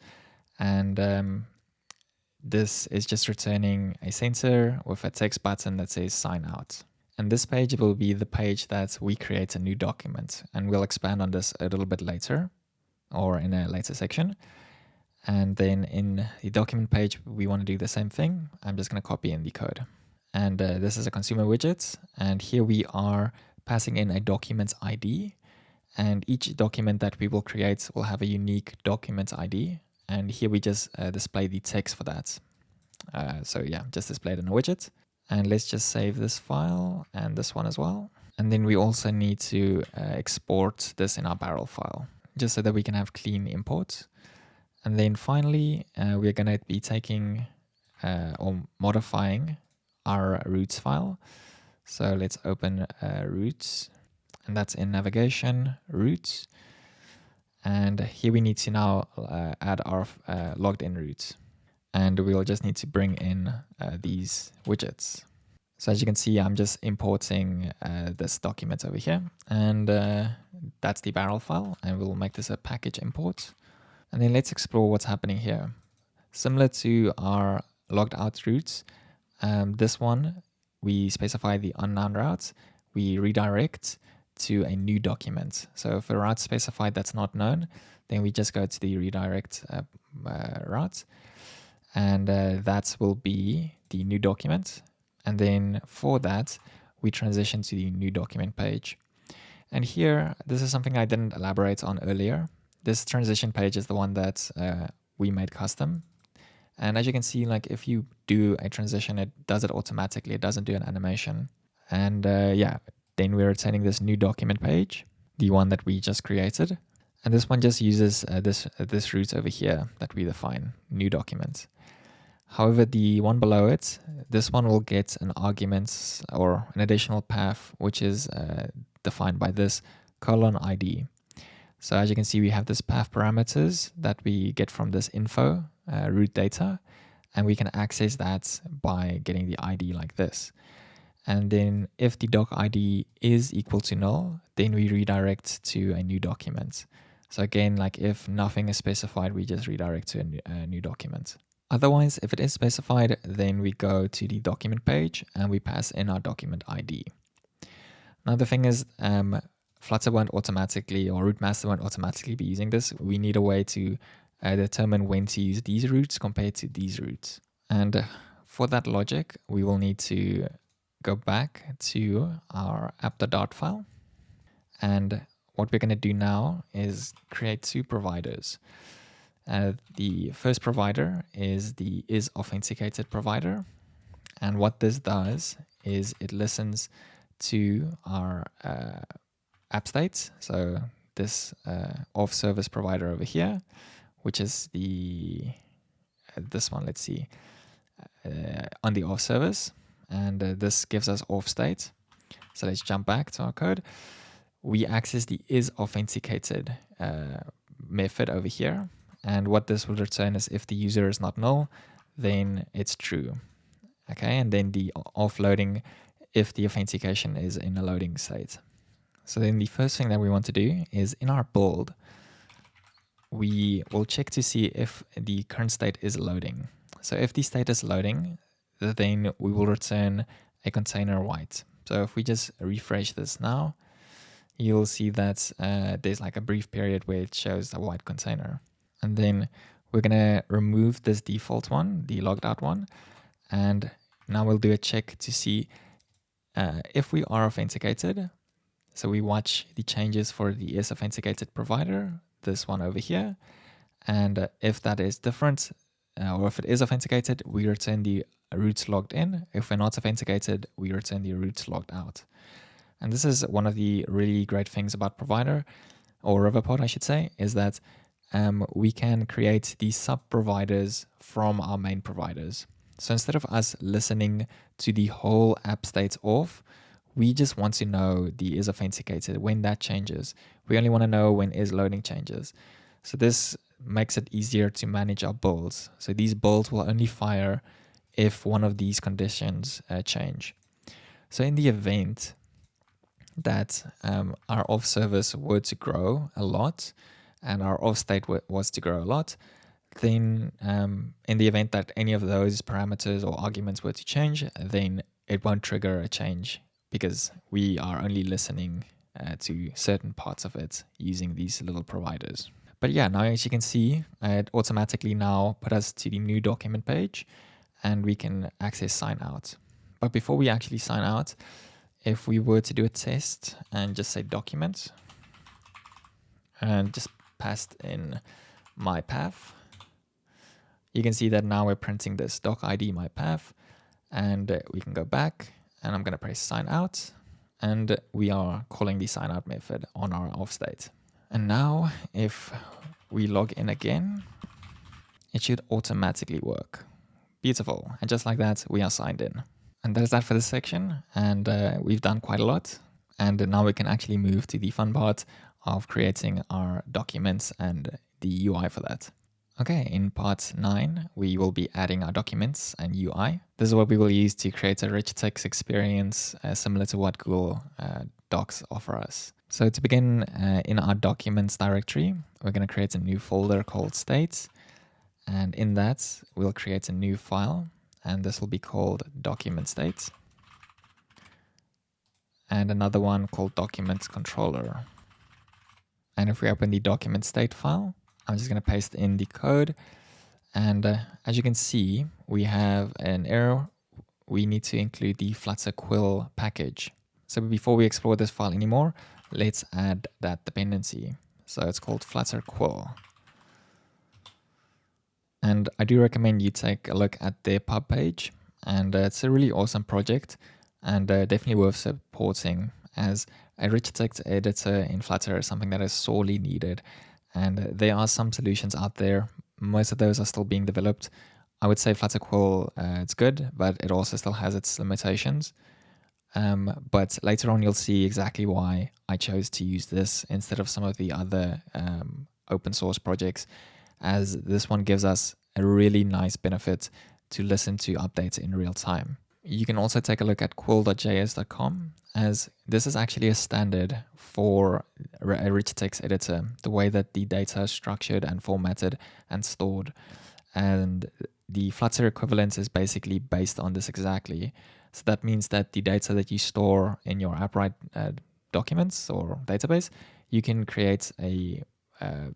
And this is just returning a sensor with a text button that says sign out. And this page will be the page that we create a new document. And we'll expand on this a little bit later or in a later section. And then in the document page, we want to do the same thing. I'm just going to copy in the code. And this is a consumer widget. And here we are passing in a document ID. And each document that we will create will have a unique document ID. And here we just display the text for that. So yeah, just display it in a widget. And let's just save this file and this one as well. And then we also need to export this in our barrel file, just so that we can have clean imports. And then finally, we're going to be taking or modifying our routes file. So let's open routes, and that's in navigation, routes. And here we need to now add our logged in routes. And we'll just need to bring in these widgets. So as you can see, I'm just importing this document over here. And that's the barrel file. And we'll make this a package import. And then let's explore what's happening here. Similar to our logged out routes, this one, we specify the unknown route. We redirect to a new document. So if a route specified that's not known, then we just go to the redirect route. And that will be the new document. And then for that, we transition to the new document page. And here, this is something I didn't elaborate on earlier. This transition page is the one that we made custom. And as you can see, like if you do a transition, it does it automatically. It doesn't do an animation. And yeah, then we're returning this new document page, the one that we just created. And this one just uses this route over here that we define, new document. However, the one below it, this one will get an argument or an additional path, which is defined by this :ID. So as you can see, we have this path parameters that we get from this info root data, and we can access that by getting the ID like this. And then if the doc ID is equal to null, then we redirect to a new document. So again, like if nothing is specified, we just redirect to a new document. Otherwise, if it is specified, then we go to the document page and we pass in our document ID. Now the thing is, Flutter won't automatically, or Routemaster won't automatically be using this. We need a way to determine when to use these routes compared to these routes. And for that logic, we will need to go back to our app.dart file. And what we're going to do now is create two providers. The first provider is the isAuthenticated provider. And what this does is it listens to our app state. So this auth service provider over here, which is this one, let's see, on the auth service. And this gives us auth state. So let's jump back to our code. We access the isAuthenticated method over here. And what this will return is if the user is not null, then it's true. Okay, and then the offloading if the authentication is in a loading state. So then the first thing that we want to do is in our build, we will check to see if the current state is loading. So if the state is loading, then we will return a container white. So if we just refresh this now, you'll see that there's like a brief period where it shows a white container. And then we're gonna remove this default one, the logged out one. And now we'll do a check to see if we are authenticated. So we watch the changes for the is authenticated provider, this one over here. And if that is different, or if it is authenticated, we return the roots logged in. If we're not authenticated, we return the roots logged out. And this is one of the really great things about Provider, or Riverpod, I should say, is that we can create these sub-providers from our main providers. So instead of us listening to the whole app state off, we just want to know the is authenticated when that changes. We only want to know when is loading changes. So this makes it easier to manage our builds. So these builds will only fire if one of these conditions change. So in the event that our auth service were to grow a lot and our auth state was to grow a lot, then in the event that any of those parameters or arguments were to change, then it won't trigger a change because we are only listening to certain parts of it using these little providers. But yeah, now as you can see, it automatically now put us to the new document page and we can access sign out. But before we actually sign out, if we were to do a test and just say document and just passed in my path, you can see that now we're printing this doc ID my path, and we can go back and I'm going to press sign out and we are calling the sign out method on our auth state. And now if we log in again, it should automatically work. Beautiful. And just like that, we are signed in. And that is that for this section. And we've done quite a lot. And now we can actually move to the fun part of creating our documents and the UI for that. Okay, in part 9, we will be adding our documents and UI. This is what we will use to create a rich text experience similar to what Google Docs offer us. So to begin, in our documents directory, we're going to create a new folder called states. And in that, we'll create a new file. And this will be called document states. And another one called document controller. And if we open the document state file, I'm just going to paste in the code. And as you can see, we have an error. We need to include the Flutter Quill package. So before we explore this file anymore, let's add that dependency. So it's called Flutter Quill. And I do recommend you take a look at their pub page. And it's a really awesome project and definitely worth supporting, as a rich text editor in Flutter is something that is sorely needed. And there are some solutions out there. Most of those are still being developed. I would say Flutter Quill, it's good, but it also still has its limitations. But later on, you'll see exactly why I chose to use this instead of some of the other open source projects, as this one gives us a really nice benefit to listen to updates in real time. You can also take a look at quill.js.com, as this is actually a standard for a rich text editor, the way that the data is structured and formatted and stored. And the Flutter equivalent is basically based on this exactly. So that means that the data that you store in your Appwrite documents or database, you can create a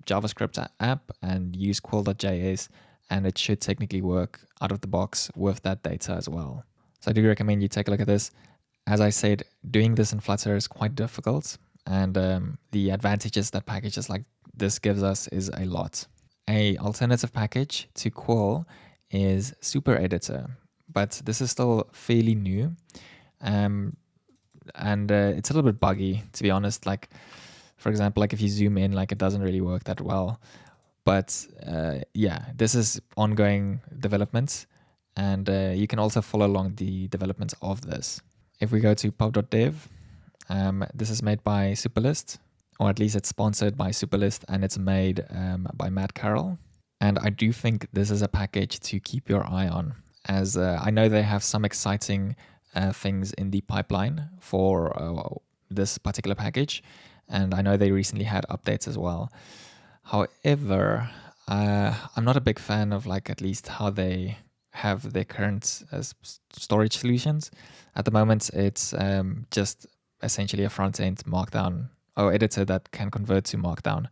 JavaScript app and use quill.js, and it should technically work out of the box with that data as well. So I do recommend you take a look at this. As I said, doing this in Flutter is quite difficult, and the advantages that packages like this gives us is a lot. An alternative package to Quill is Super Editor, but this is still fairly new, and it's a little bit buggy, to be honest. Like, for example, like if you zoom in, like it doesn't really work that well. But yeah, this is ongoing development, and you can also follow along the development of this. If we go to pub.dev, this is made by Superlist, or at least it's sponsored by Superlist, and it's made by Matt Carroll. And I do think this is a package to keep your eye on, as I know they have some exciting things in the pipeline for this particular package, and I know they recently had updates as well. However, I'm not a big fan of like at least how they have their current storage solutions. At the moment, it's just essentially a front-end Markdown or editor that can convert to Markdown.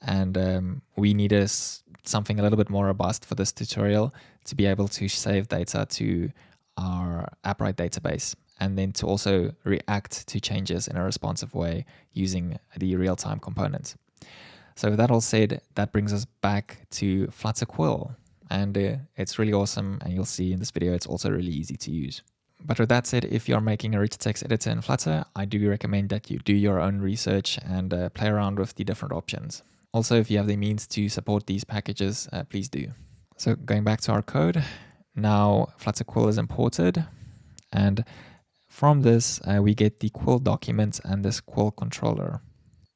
And we need something a little bit more robust for this tutorial to be able to save data to our Appwrite database, and then to also react to changes in a responsive way using the real-time component. So with that all said, that brings us back to Flutter Quill, and it's really awesome, and you'll see in this video it's also really easy to use. But with that said, if you're making a rich text editor in Flutter, I do recommend that you do your own research and play around with the different options. Also, if you have the means to support these packages, please do. So going back to our code, now Flutter Quill is imported, and from this we get the Quill document and this Quill controller.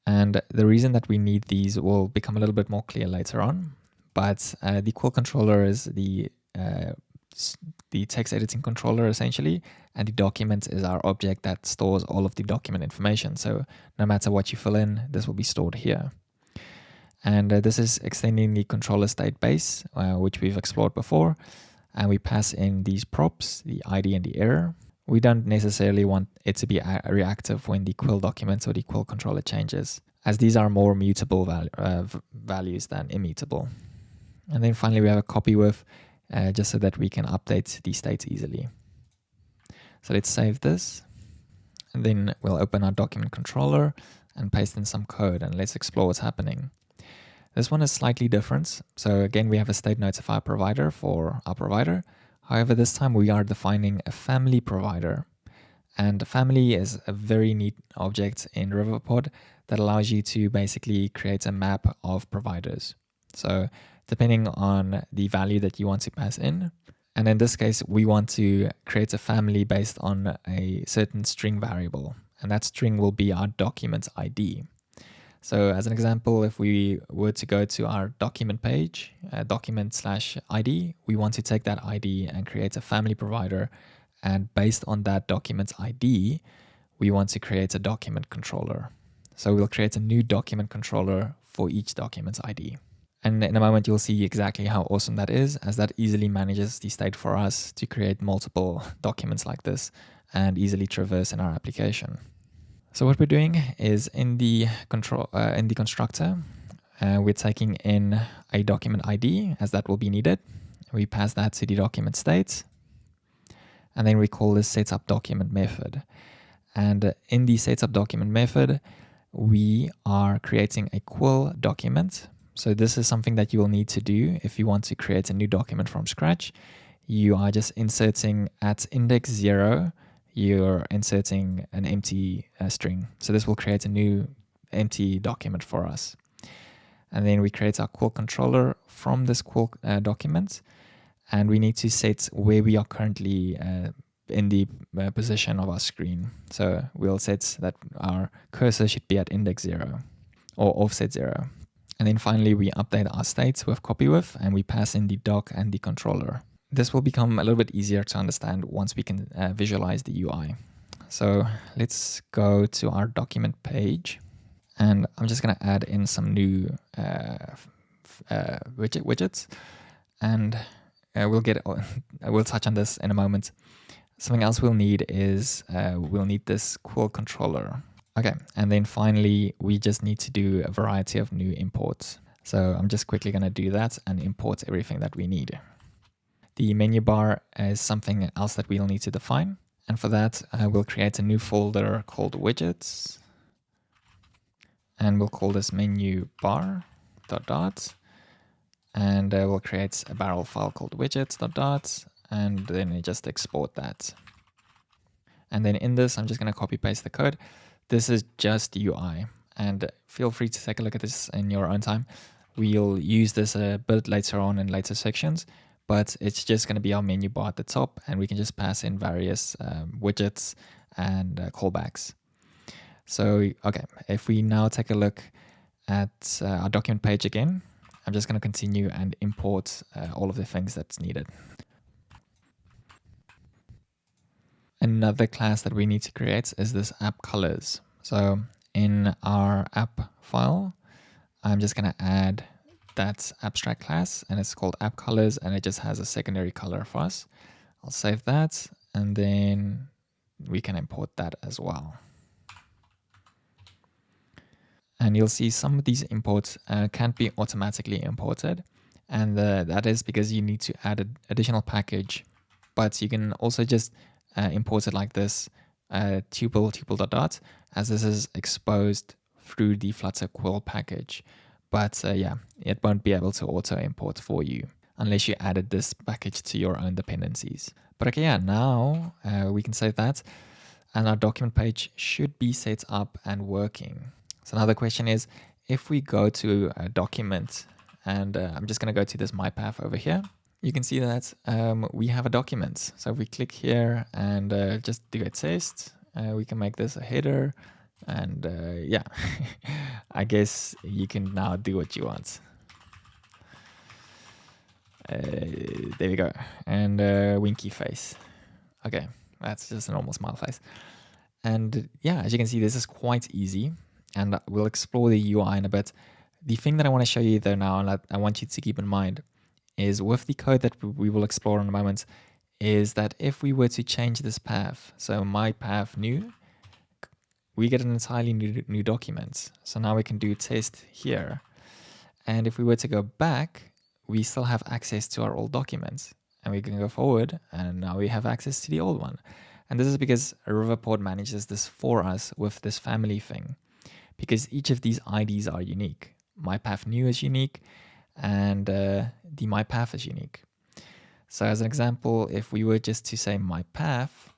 And the reason that we need these will become a little bit more clear later on, but the Quill controller is the text editing controller essentially, and the document is our object that stores all of the document information. So no matter what you fill in, this will be stored here. And this is extending the controller state base, which we've explored before. And we pass in these props, the ID and the error. We don't necessarily want it to be reactive when the Quill document or the Quill controller changes, as these are more mutable values than immutable. And then finally we have a copy with, just so that we can update the states easily. So let's save this. And then we'll open our document controller and paste in some code, and let's explore what's happening. This one is slightly different. So again, we have a state notifier provider for our provider. However, this time we are defining a family provider. And a family is a very neat object in Riverpod that allows you to basically create a map of providers. So depending on the value that you want to pass in, and in this case, we want to create a family based on a certain string variable. And that string will be our document ID. So as an example, if we were to go to our document page, document/ID, we want to take that ID and create a family provider. And based on that document ID, we want to create a document controller. So we'll create a new document controller for each document ID. And in a moment, you'll see exactly how awesome that is, as that easily manages the state for us to create multiple documents like this and easily traverse in our application. So what we're doing is in the constructor, we're taking in a document ID, as that will be needed. We pass that to the document state, and then we call this setup document method. And in the setup document method, we are creating a Quill document. So this is something that you will need to do if you want to create a new document from scratch. You are just inserting at index 0, you're inserting an empty string. So this will create a new empty document for us. And then we create our Quill controller from this Quill document. And we need to set where we are currently in the position of our screen. So we'll set that our cursor should be at index 0 or offset 0. And then finally, we update our states with copy with, and we pass in the doc and the controller. This will become a little bit easier to understand once we can visualize the UI. So let's go to our document page, and I'm just going to add in some new widgets, and we'll touch on this in a moment. Something else we'll need is we'll need this Quill controller. Okay, and then finally, we just need to do a variety of new imports. So I'm just quickly going to do that and import everything that we need. The menu bar is something else that we'll need to define. And for that, we'll create a new folder called widgets. And we'll call this menu bar dot. And we'll create a barrel file called widgets and then we just export that. And then in this, I'm just going to copy paste the code. This is just UI, and feel free to take a look at this in your own time. We'll use this a bit later on in later sections, but it's just going to be our menu bar at the top, and we can just pass in various widgets and callbacks. So, okay, if we now take a look at our document page again, I'm just going to continue and import all of the things that's needed. Another class that we need to create is this app colors. So in our app file, I'm just going to add that abstract class, and it's called app colors, and it just has a secondary color for us. I'll save that, and then we can import that as well. And you'll see some of these imports can't be automatically imported, and that is because you need to add an additional package. But you can also just import it like this, tuple dot dot, as this is exposed through the Flutter Quill package. But yeah, it won't be able to auto import for you unless you added this package to your own dependencies. But okay, yeah, now we can save that, and our document page should be set up and working. So now the question is, if we go to a document, and I'm just going to go to this my path over here, you can see that we have a document. So if we click here and just do a test, we can make this a header, and yeah, I guess you can now do what you want. There we go, and winky face. Okay, that's just a normal smile face. And yeah, as you can see, this is quite easy, and we'll explore the UI in a bit. The thing that I want to show you though now, and I want you to keep in mind, is with the code that we will explore in a moment, is that if we were to change this path, so my path new, we get an entirely new document. So now we can do test here. And if we were to go back, we still have access to our old documents. And we can go forward, and now we have access to the old one. And this is because Riverpod manages this for us with this family thing, because each of these IDs are unique. My path new is unique, and the my path is unique. So as an example, if we were just to say my path,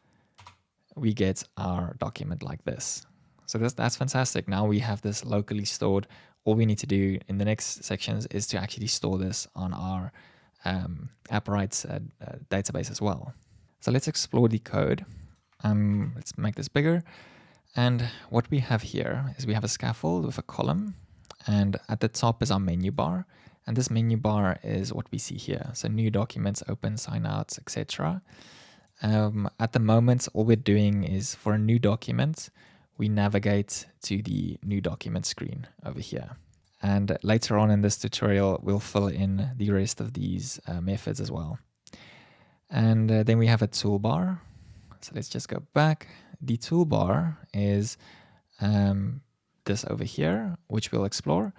we get our document like this. So that's fantastic. Now we have this locally stored. All we need to do in the next sections is to actually store this on our Appwrite database as well. So let's explore the code. Let's make this bigger. And what we have here is we have a scaffold with a column, and at the top is our menu bar. And this menu bar is what we see here. So new documents, open, sign out, etc. At the moment, all we're doing is for a new document, we navigate to the new document screen over here. And later on in this tutorial, we'll fill in the rest of these methods as well. And then we have a toolbar. So let's just go back. The toolbar is this over here, which we'll explore.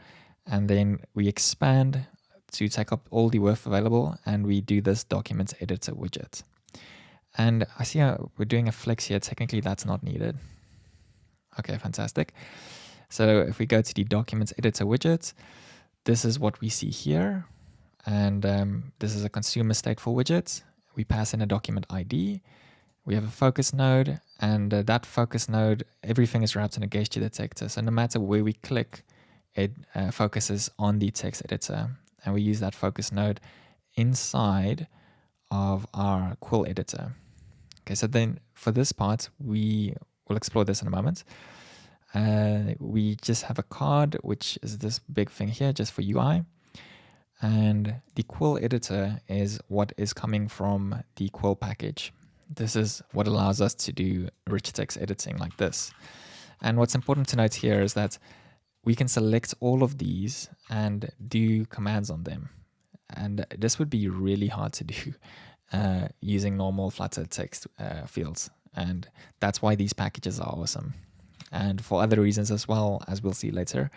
And then we expand to take up all the width available, and we do this document editor widget. And I see we're doing a flex here. Technically, that's not needed. Okay, fantastic. So if we go to the document editor widget, this is what we see here. And this is a consumer stateful widget. We pass in a document ID. We have a focus node, and that focus node, everything is wrapped in a gesture detector. So no matter where we click, it focuses on the text editor. And we use that focus node inside of our Quill editor. Okay, so then for this part, we will explore this in a moment. We just have a card, which is this big thing here just for UI. And the Quill editor is what is coming from the Quill package. This is what allows us to do rich text editing like this. And what's important to note here is that we can select all of these and do commands on them. And this would be really hard to do using normal Flutter text fields. And that's why these packages are awesome. And for other reasons as well, as we'll see later.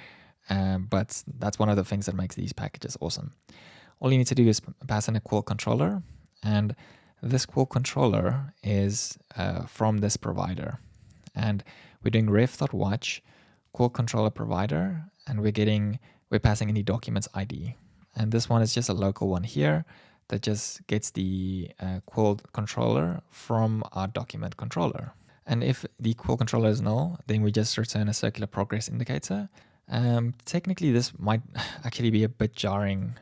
But that's one of the things that makes these packages awesome. All you need to do is pass in a Quill controller, and this Quill controller is from this provider. And we're doing ref.watch Quill controller provider, and we're passing in the documents ID. And this one is just a local one here that just gets the Quill controller from our document controller. And if the Quill controller is null, then we just return a circular progress indicator. Technically, this might actually be a bit jarring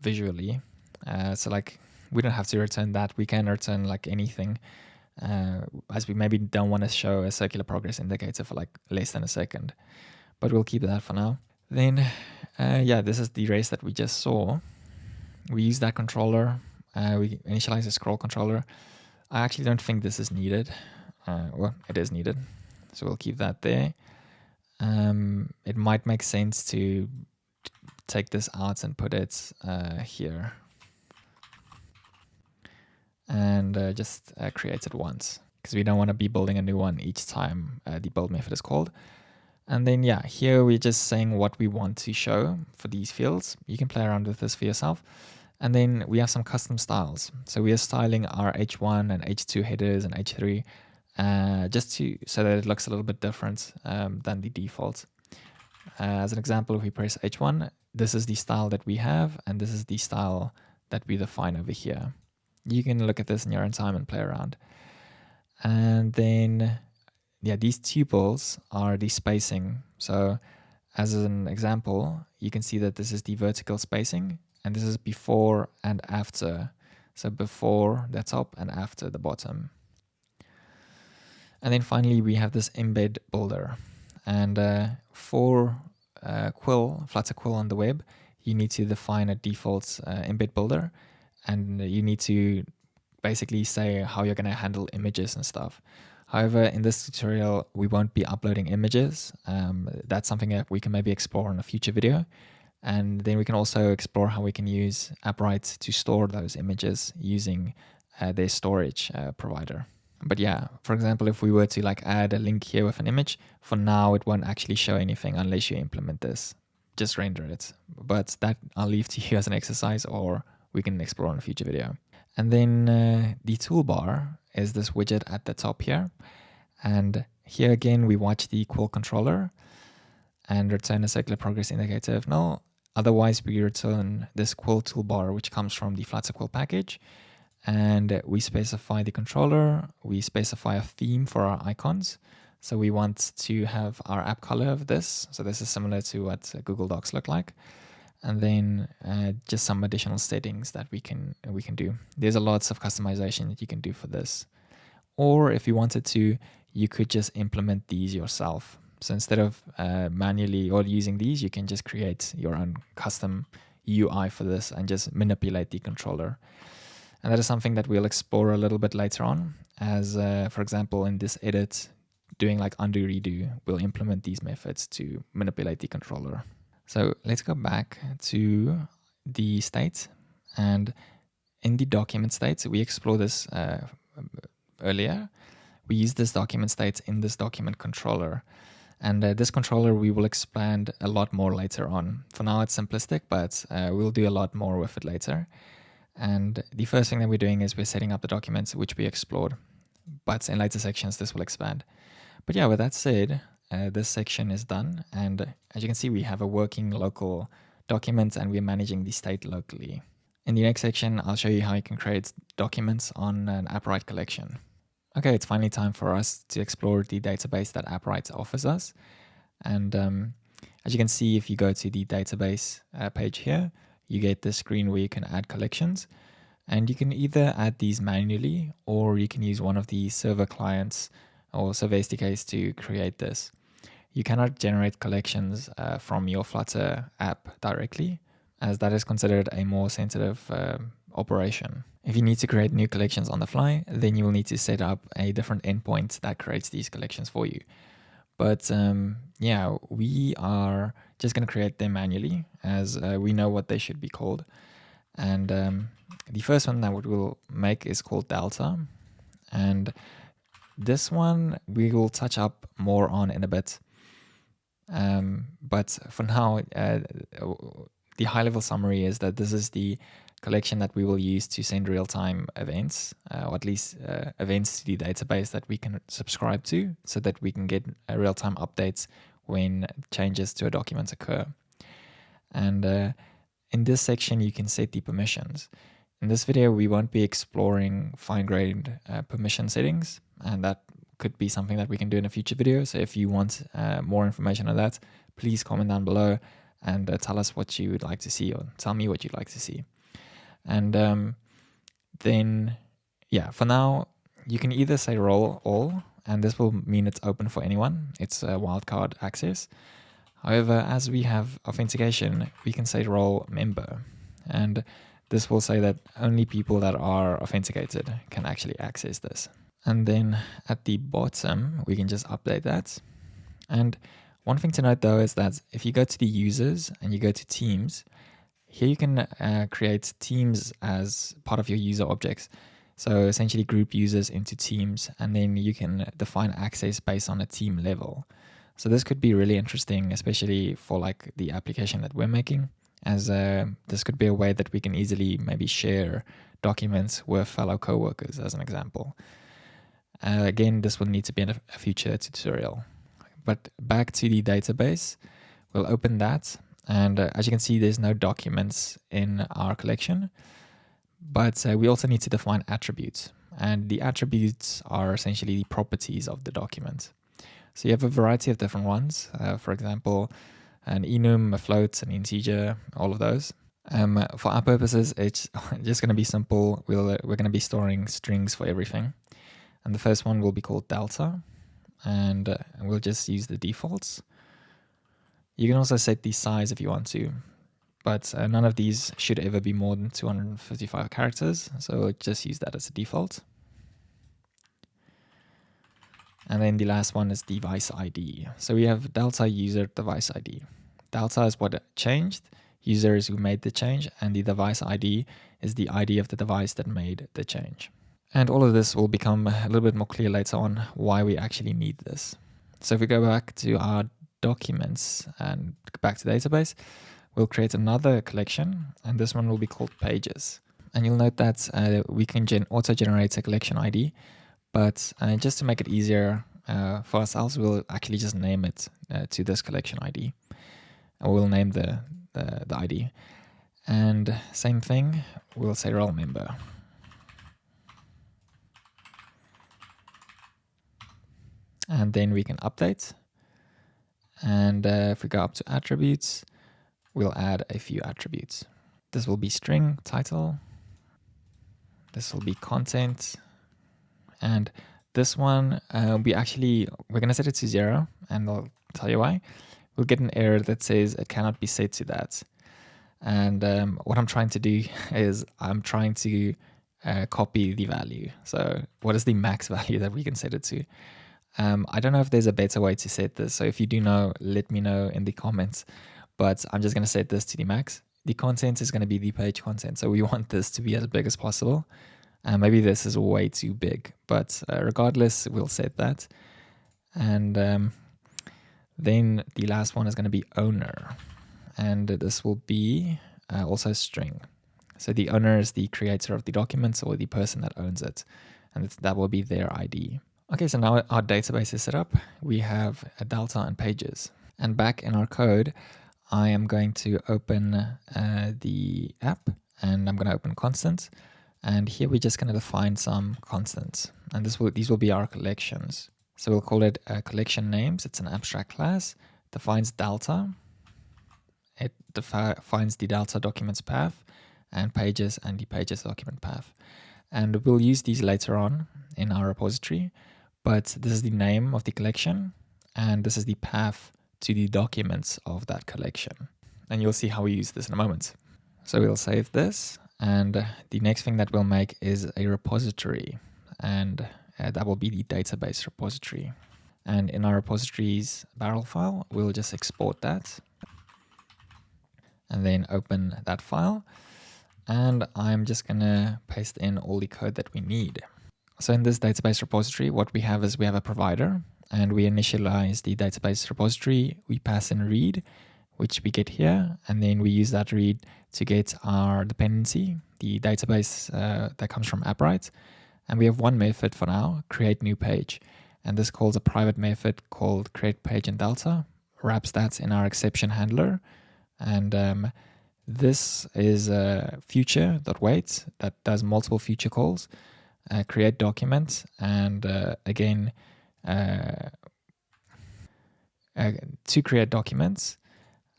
visually. So like, we don't have to return that. We can return like anything, as we maybe don't want to show a circular progress indicator for like less than a second. But we'll keep that for now. Then, yeah, this is the race that we just saw. We use that controller. We initialize the scroll controller. I actually don't think this is needed. Well, it is needed, so we'll keep that there. It might make sense to take this out and put it here. And just create it once, because we don't want to be building a new one each time the build method is called. And then yeah, here we're just saying what we want to show for these fields. You can play around with this for yourself. And then we have some custom styles. So we are styling our H1 and H2 headers and H3 so that it looks a little bit different than the default. As an example, if we press H1, this is the style that we have, and this is the style that we define over here. You can look at this in your own time and play around. And then, yeah, these tuples are the spacing. So as an example, you can see that this is the vertical spacing, and this is before and after. So before the top and after the bottom. And then finally, we have this embed builder. And for Flutter Quill on the web, you need to define a default embed builder. And you need to basically say how you're going to handle images and stuff. However, in this tutorial, we won't be uploading images. That's something that we can maybe explore in a future video. And then we can also explore how we can use Appwrite to store those images using their storage provider. But yeah, for example, if we were to like add a link here with an image, for now it won't actually show anything unless you implement this. Just render it. But that I'll leave to you as an exercise, or we can explore in a future video. And then the toolbar is this widget at the top here. And here again, we watch the Quill controller and return a circular progress indicator if null. Otherwise, we return this Quill toolbar, which comes from the Flutter Quill package. And we specify the controller. We specify a theme for our icons. So we want to have our app color of this. So this is similar to what Google Docs look like. And then just some additional settings that we can do. There's a lots of customization that you can do for this. Or if you wanted to, you could just implement these yourself. So instead of manually or using these, you can just create your own custom UI for this and just manipulate the controller. And that is something that we'll explore a little bit later on. As for example, in this edit, doing like undo redo, we'll implement these methods to manipulate the controller. So let's go back to the state, and in the document state, we explored this earlier. We use this document state in this document controller, and this controller we will expand a lot more later on. For now it's simplistic, but we'll do a lot more with it later. And the first thing that we're doing is we're setting up the documents which we explored, but in later sections this will expand. But yeah, with that said, this section is done, and as you can see, we have a working local document and we're managing the state locally. In the next section, I'll show you how you can create documents on an Appwrite collection. Okay, it's finally time for us to explore the database that Appwrite offers us. And as you can see, if you go to the database page here, you get this screen where you can add collections. And you can either add these manually, or you can use one of the server clients or server SDKs to create this. You cannot generate collections from your Flutter app directly, as that is considered a more sensitive operation. If you need to create new collections on the fly, then you will need to set up a different endpoint that creates these collections for you. But yeah, we are just going to create them manually, as we know what they should be called. And the first one that we'll make is called Delta. And this one we will touch up more on in a bit. But for now, the high-level summary is that this is the collection that we will use to send real-time events, or at least events to the database that we can subscribe to, so that we can get real-time updates when changes to a document occur. And in this section, you can set the permissions. In this video, we won't be exploring fine-grained permission settings, and that could be something that we can do in a future video. So if you want more information on that, please comment down below and tell us what you would like to see, or tell me what you'd like to see. And then, yeah, for now, you can either say role all, and this will mean it's open for anyone. It's a wildcard access. However, as we have authentication, we can say role member. And this will say that only people that are authenticated can actually access this. And then at the bottom, we can just update that. And One thing to note though is that if you go to the users and you go to teams, here you can create teams as part of your user objects. So essentially group users into teams, and then you can define access based on a team level. So this could be really interesting, especially for like the application that we're making, as this could be a way that we can easily maybe share documents with fellow coworkers as an example. Again, this will need to be in a future tutorial. But back to the database, we'll open that. And as you can see, there's no documents in our collection, but we also need to define attributes. And the attributes are essentially the properties of the document. So you have a variety of different ones. For example, an enum, a float, an integer, all of those. For our purposes, it's just going to be simple. We're going to be storing strings for everything. And the first one will be called delta. And we'll just use the defaults. You can also set the size if you want to, but none of these should ever be more than 255 characters, so we'll just use that as a default. And then the last one is device ID. So we have delta user device ID. Delta is what changed, user is who made the change, and the device ID is the ID of the device that made the change. And all of this will become a little bit more clear later on why we actually need this. So if we go back to our documents and back to the database, we'll create another collection, and this one will be called pages. And you'll note that we can auto-generate a collection ID, but just to make it easier for ourselves, we'll actually just name it to this collection ID. And we'll name the ID. And same thing, we'll say roll member. And then we can update. And if we go up to attributes, we'll add a few attributes. This will be string title. This will be content. And this one, we're going to set it to 0, and I'll tell you why. We'll get an error that says it cannot be set to that. And what I'm trying to do is I'm trying to copy the value. So what is the max value that we can set it to? I don't know if there's a better way to set this. So if you do know, let me know in the comments. But I'm just going to set this to the max. The content is going to be the page content. So we want this to be as big as possible. Maybe this is way too big, but regardless, we'll set that. And then the last one is going to be owner. And this will be also string. So the owner is the creator of the document or the person that owns it. And that will be their ID. Okay, so now our database is set up. We have a delta and pages. And back in our code, I am going to open the app, and I'm going to open constant. And here we're just going to define some constants. And these will be our collections. So we'll call it collection names. It's an abstract class. Defines delta. It defines the delta documents path, and pages and the pages document path. And we'll use these later on in our repository. But this is the name of the collection, and this is the path to the documents of that collection. And you'll see how we use this in a moment. So we'll save this, and the next thing that we'll make is a repository, and that will be the database repository. And in our repositories barrel file, we'll just export that, and then open that file. And I'm just gonna paste in all the code that we need. So in this database repository, what we have is we have a provider, and we initialize the database repository. We pass in read, which we get here, and then we use that read to get our dependency, the database that comes from Appwrite. And we have one method for now, create new page. And this calls a private method called create page in delta, wraps that in our exception handler. And this is a future.wait that does multiple future calls. Create document, and again, to create documents,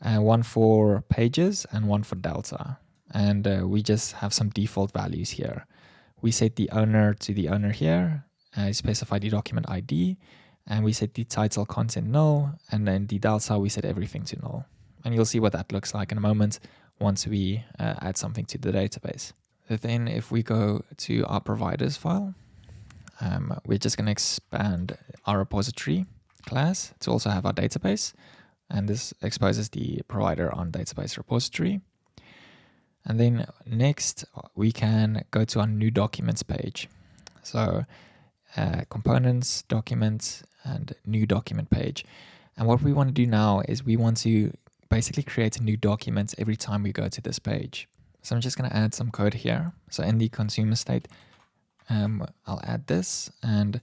one for pages and one for delta. And we just have some default values here. We set the owner to the owner here, specify the document ID, and we set the title content null, and then the delta we set everything to null. And you'll see what that looks like in a moment once we add something to the database. Then if we go to our providers file, we're just going to expand our repository class to also have our database. And this exposes the provider on database repository. And then next we can go to our new documents page. So components, documents, and new document page. And what we want to do now is we want to basically create a new document every time we go to this page. So I'm just going to add some code here. So in the consumer state, I'll add this. And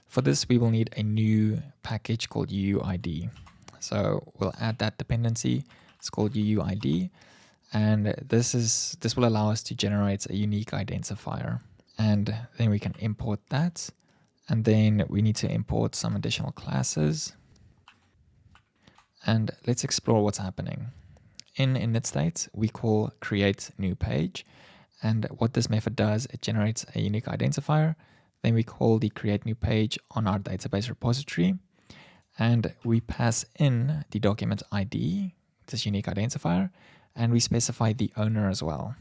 for this, we will need a new package called UUID. So we'll add that dependency. It's called UUID. And this will allow us to generate a unique identifier. And then we can import that. And then we need to import some additional classes. And let's explore what's happening. In init state, we call create new page. And what this method does, it generates a unique identifier. Then we call the create new page on our database repository. And we pass in the document ID, this unique identifier, and we specify the owner as well.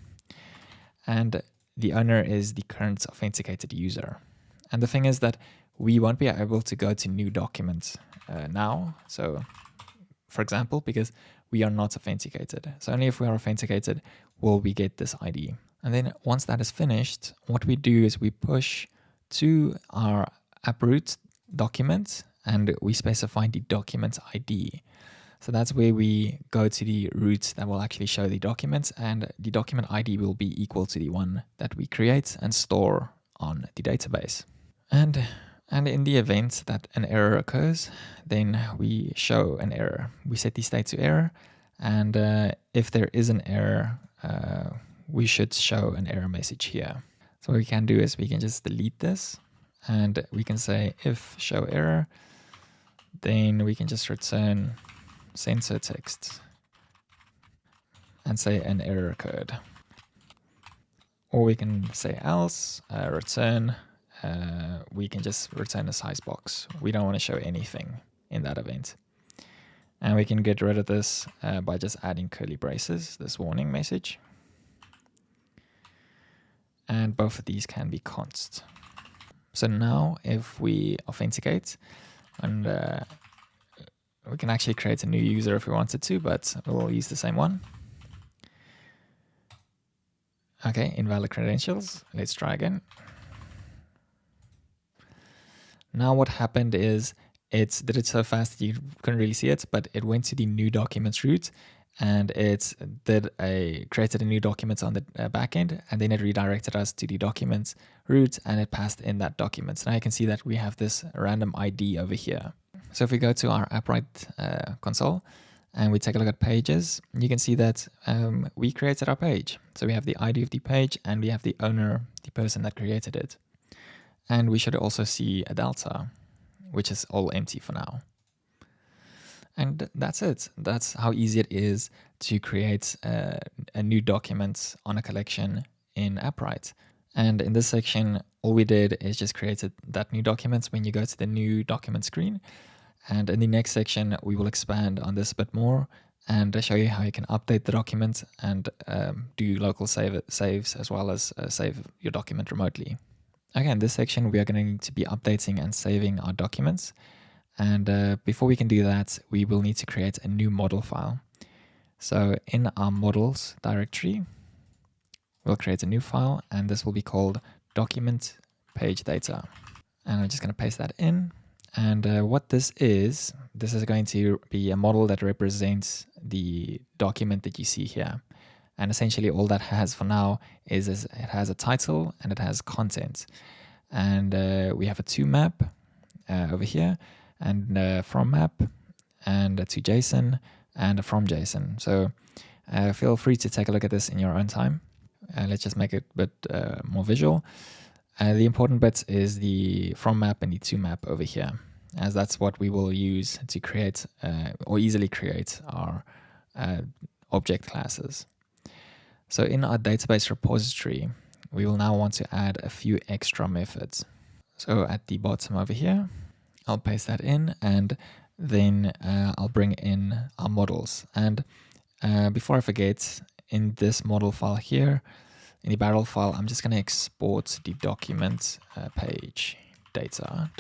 And the owner is the current authenticated user. And the thing is that we won't be able to go to new documents now. So, for example, because we are not authenticated. So only if we are authenticated will we get this ID. And then once that is finished, what we do is we push to our Appwrite document and we specify the document ID. So that's where we go to the root that will actually show the documents, and the document ID will be equal to the one that we create and store on the database. And in the event that an error occurs, then we show an error. We set the state to error, and if there is an error, we should show an error message here. So what we can do is we can just delete this, and we can say if show error, then we can just return censor text and say an error occurred. Or we can say else, return, we can just return a size box. We don't want to show anything in that event. And we can get rid of this by just adding curly braces, this warning message. And both of these can be const. So now if we authenticate, and we can actually create a new user if we wanted to, but we'll use the same one. Okay, invalid credentials. Let's try again. Now what happened is it did it so fast that you couldn't really see it, but it went to the new documents root and it created a new document on the backend, and then it redirected us to the documents root and it passed in that document. So now you can see that we have this random ID over here. So if we go to our Appwrite console and we take a look at pages, you can see that we created our page. So we have the ID of the page and we have the owner, the person that created it. And we should also see a delta, which is all empty for now. And that's it. That's how easy it is to create a new document on a collection in Appwrite. And in this section, all we did is just created that new document when you go to the new document screen. And in the next section, we will expand on this a bit more and show you how you can update the document and do local saves as well as save your document remotely. Okay, in this section, we are going to be updating and saving our documents. And before we can do that, we will need to create a new model file. So in our models directory, we'll create a new file, and this will be called document page data. And I'm just going to paste that in. And what this is going to be a model that represents the document that you see here. And essentially all that has for now is it has a title and it has content. And we have a to map over here, and from map, and to JSON, and a from JSON. So feel free to take a look at this in your own time. Let's just make it a bit more visual. The important bit is the from map and the to map over here, as that's what we will use to create or easily create our object classes. So in our database repository, we will now want to add a few extra methods. So at the bottom over here, I'll paste that in, and then I'll bring in our models. And before I forget, in this model file here, in the barrel file, I'm just going to export the document page data ...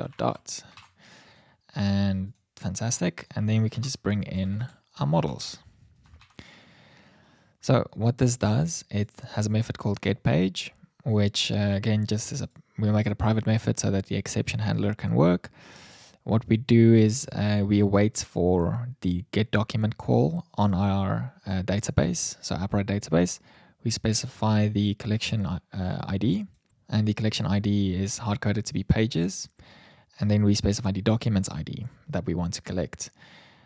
And Fantastic. And then we can just bring in our models. So what this does, it has a method called getPage, which again, just is we'll make it a private method so that the exception handler can work. What we do is we await for the getDocument call on our database, so Appwrite database. We specify the collection ID, and the collection ID is hard-coded to be pages. And then we specify the documents ID that we want to collect.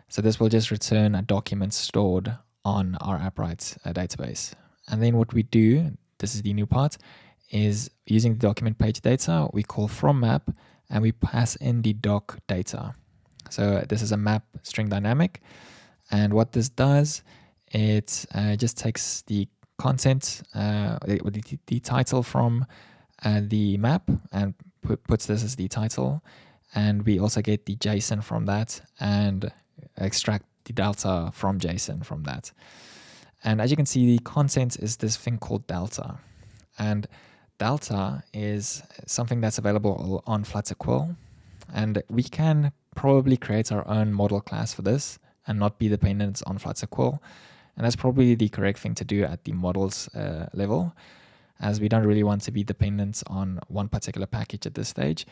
So this will just return a document stored on our Appwrite database. And then what we do, this is the new part, is using the document page data, we call from map, and we pass in the doc data. So this is a map string dynamic. And what this does, it just takes the content, the title from the map and puts this as the title. And we also get the JSON from that and extract the delta from JSON from that. And as you can see, the content is this thing called delta. And delta is something that's available on Flutter Quill. And we can probably create our own model class for this and not be dependent on Flutter Quill. And that's probably the correct thing to do at the models level, as we don't really want to be dependent on one particular package at this stage.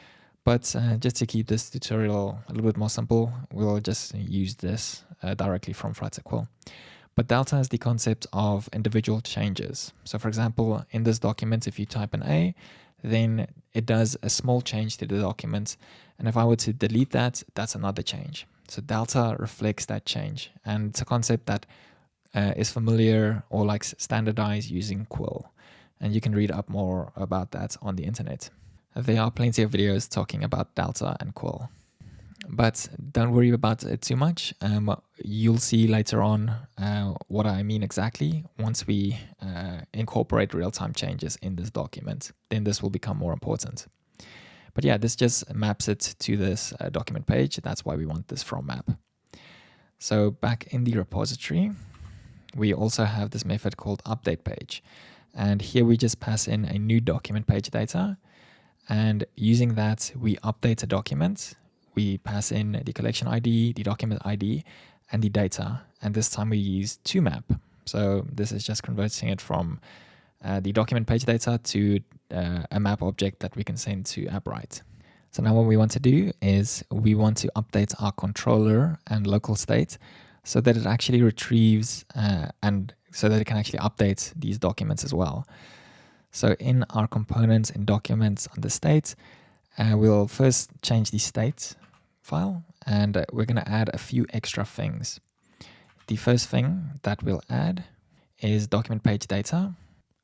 But just to keep this tutorial a little bit more simple, we'll just use this directly from Flutter Quill. But delta is the concept of individual changes. So for example, in this document, if you type an A, then it does a small change to the document. And if I were to delete that, that's another change. So delta reflects that change. And it's a concept that is familiar or like standardized using Quill. And you can read up more about that on the internet. There are plenty of videos talking about delta and Quill. But don't worry about it too much. You'll see later on what I mean exactly once we incorporate real-time changes in this document. Then this will become more important. But yeah, this just maps it to this document page. That's why we want this from map. So back in the repository, we also have this method called update page. And here we just pass in a new document page data. And using that, we update a document. We pass in the collection ID, the document ID, and the data. And this time we use toMap. So this is just converting it from the document page data to a map object that we can send to Appwrite. So now what we want to do is we want to update our controller and local state so that it actually retrieves and so that it can actually update these documents as well. So in our components in documents on the state, we'll first change the state file, and we're going to add a few extra things. The first thing that we'll add is document page data,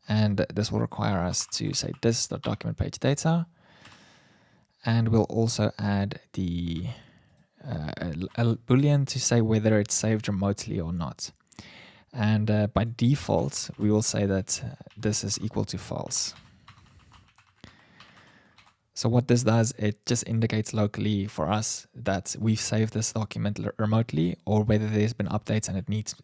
and this will require us to say this.document page data, and we'll also add the a boolean to say whether it's saved remotely or not. And by default, we will say that this is equal to false. So what this does, it just indicates locally for us that we've saved this document remotely or whether there's been updates and it needs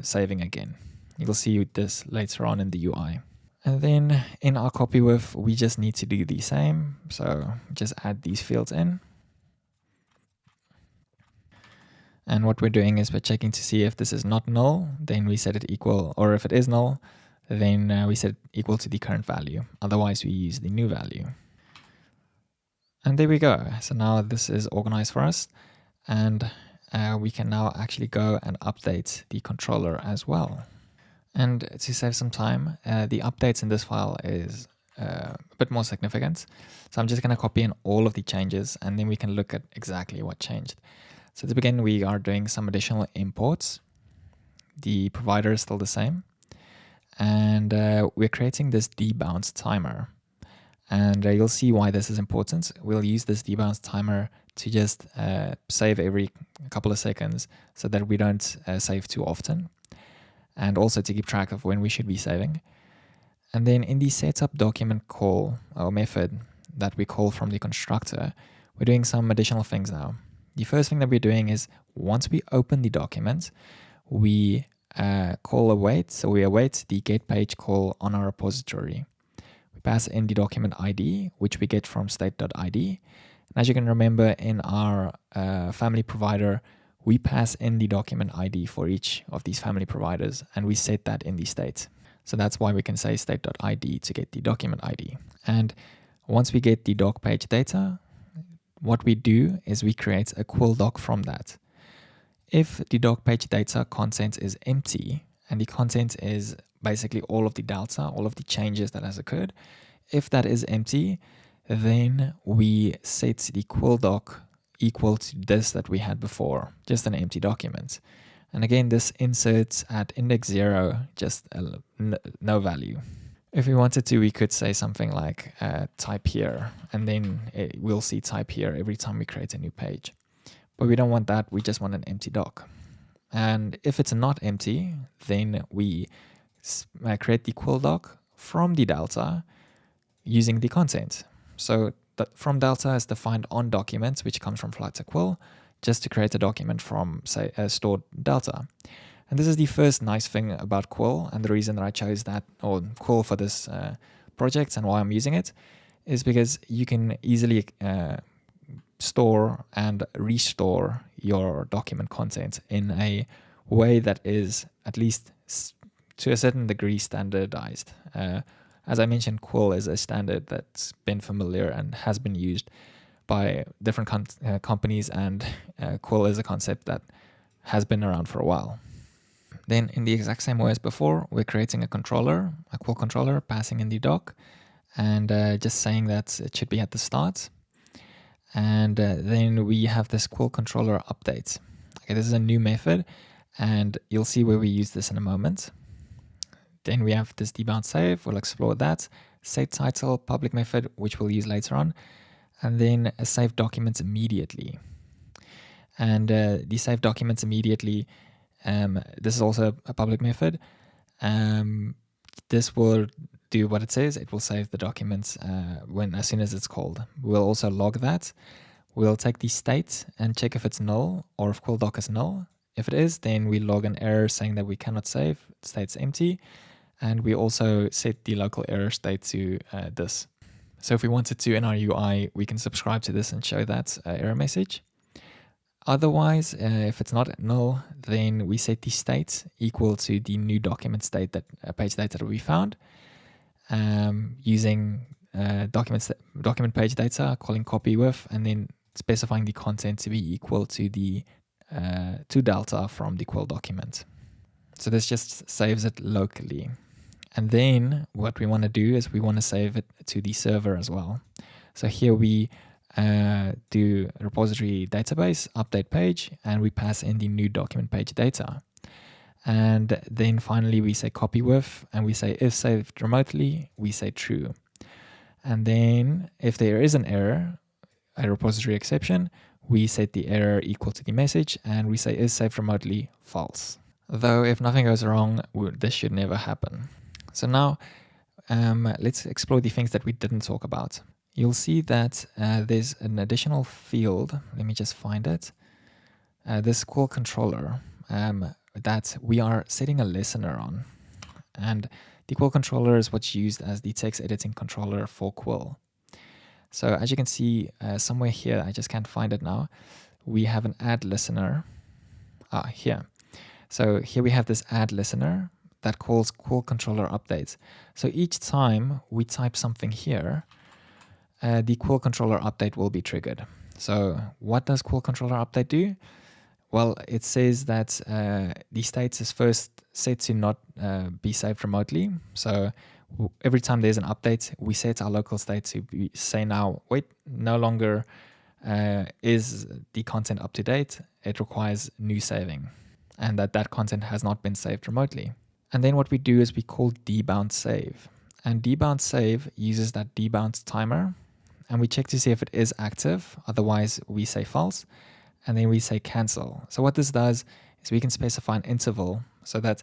saving again. You'll see this later on in the UI. And then in our copy with, we just need to do the same. So just add these fields in. And what we're doing is we're checking to see if this is not null, then we set it equal, or if it is null, then we set it equal to the current value. Otherwise, we use the new value. And there we go. So now this is organized for us. And we can now actually go and update the controller as well. And to save some time, the updates in this file is a bit more significant. So I'm just going to copy in all of the changes, and then we can look at exactly what changed. So to begin, we are doing some additional imports. The provider is still the same. And we're creating this debounce timer. And you'll see why this is important. We'll use this debounce timer to just save every couple of seconds so that we don't save too often. And also to keep track of when we should be saving. And then in the setup document call or method that we call from the constructor, we're doing some additional things now. The first thing that we're doing is once we open the document, we call await. So we await the getPage call on our repository. We pass in the document ID, which we get from state.id, And as you can remember, in our family provider, we pass in the document ID for each of these family providers, and we set that in the state. So that's why we can say state.id to get the document ID. And once we get the doc page data, what we do is we create a Quill doc from that. If the doc page data content is empty, and the content is basically all of the data, all of the changes that has occurred, if that is empty, then we set the Quill doc equal to this that we had before, just an empty document. And again, this inserts at index 0, just no value. If we wanted to, we could say something like type here, and then we'll see type here every time we create a new page. But we don't want that, we just want an empty doc. And if it's not empty, then we create the Quill doc from the delta using the content. So from delta is defined on documents, which comes from Flutter Quill, just to create a document from, say, stored delta. And this is the first nice thing about Quill, and the reason that I chose that, or Quill for this project and why I'm using it, is because you can easily store and restore your document content in a way that is at least to a certain degree standardized. As I mentioned, Quill is a standard that's been familiar and has been used by different companies, and Quill is a concept that has been around for a while. Then in the exact same way as before, we're creating a controller, a Quill controller, passing in the doc, and just saying that it should be at the start. And then we have this Quill controller update. Okay, this is a new method, and you'll see where we use this in a moment. Then we have this debound save, we'll explore that. Save title, public method, which we'll use later on. And then a save documents immediately. And the save documents immediately, this is also a public method. This will do what it says. It will save the documents as soon as it's called. We'll also log that. We'll take the state and check if it's null or if Quill doc is null. If it is, then we log an error saying that we cannot save. State's empty. And we also set the local error state to this. So if we wanted to in our UI, we can subscribe to this and show that error message. Otherwise, if it's not null, then we set the state equal to the new document state, that page data that we found, using document page data, calling copy with, and then specifying the content to be equal to the to delta from the Quill document. So this just saves it locally. And then what we want to do is we want to save it to the server as well. So here we do repository database, update page, and we pass in the new document page data. And then finally we say copy with, and we say if saved remotely, we say true. And then if there is an error, a repository exception, we set the error equal to the message, and we say is saved remotely false. Though if nothing goes wrong, this should never happen. So now let's explore the things that we didn't talk about. You'll see that there's an additional field. Let me just find it. This Quill controller that we are setting a listener on. And the Quill controller is what's used as the text editing controller for Quill. So as you can see somewhere here, I just can't find it now, we have an add listener. Here. So here we have this add listener that calls Quill controller updates. So each time we type something here, the Quill controller update will be triggered. So what does Quill controller update do? Well, it says that the state is first set to not be saved remotely. So every time there's an update, we set our local state to say now, wait, no longer is the content up to date. It requires new saving, and that content has not been saved remotely. And then what we do is we call debound save. And debound save uses that debound timer, and we check to see if it is active. Otherwise, we say false, and then we say cancel. So what this does is we can specify an interval so that,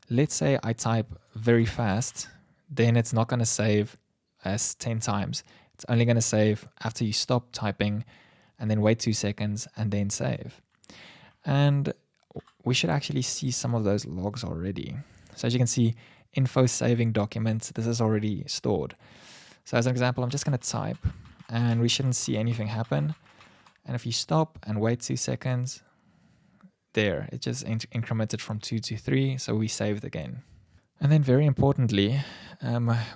let's say I type very fast, then it's not going to save as 10 times. It's only going to save after you stop typing and then wait 2 seconds and then save. And we should actually see some of those logs already. So as you can see, info saving documents, this is already stored. So as an example, I'm just going to type, and we shouldn't see anything happen. And if you stop and wait 2 seconds, there, it just incremented from 2 to 3, so we saved again. And then very importantly,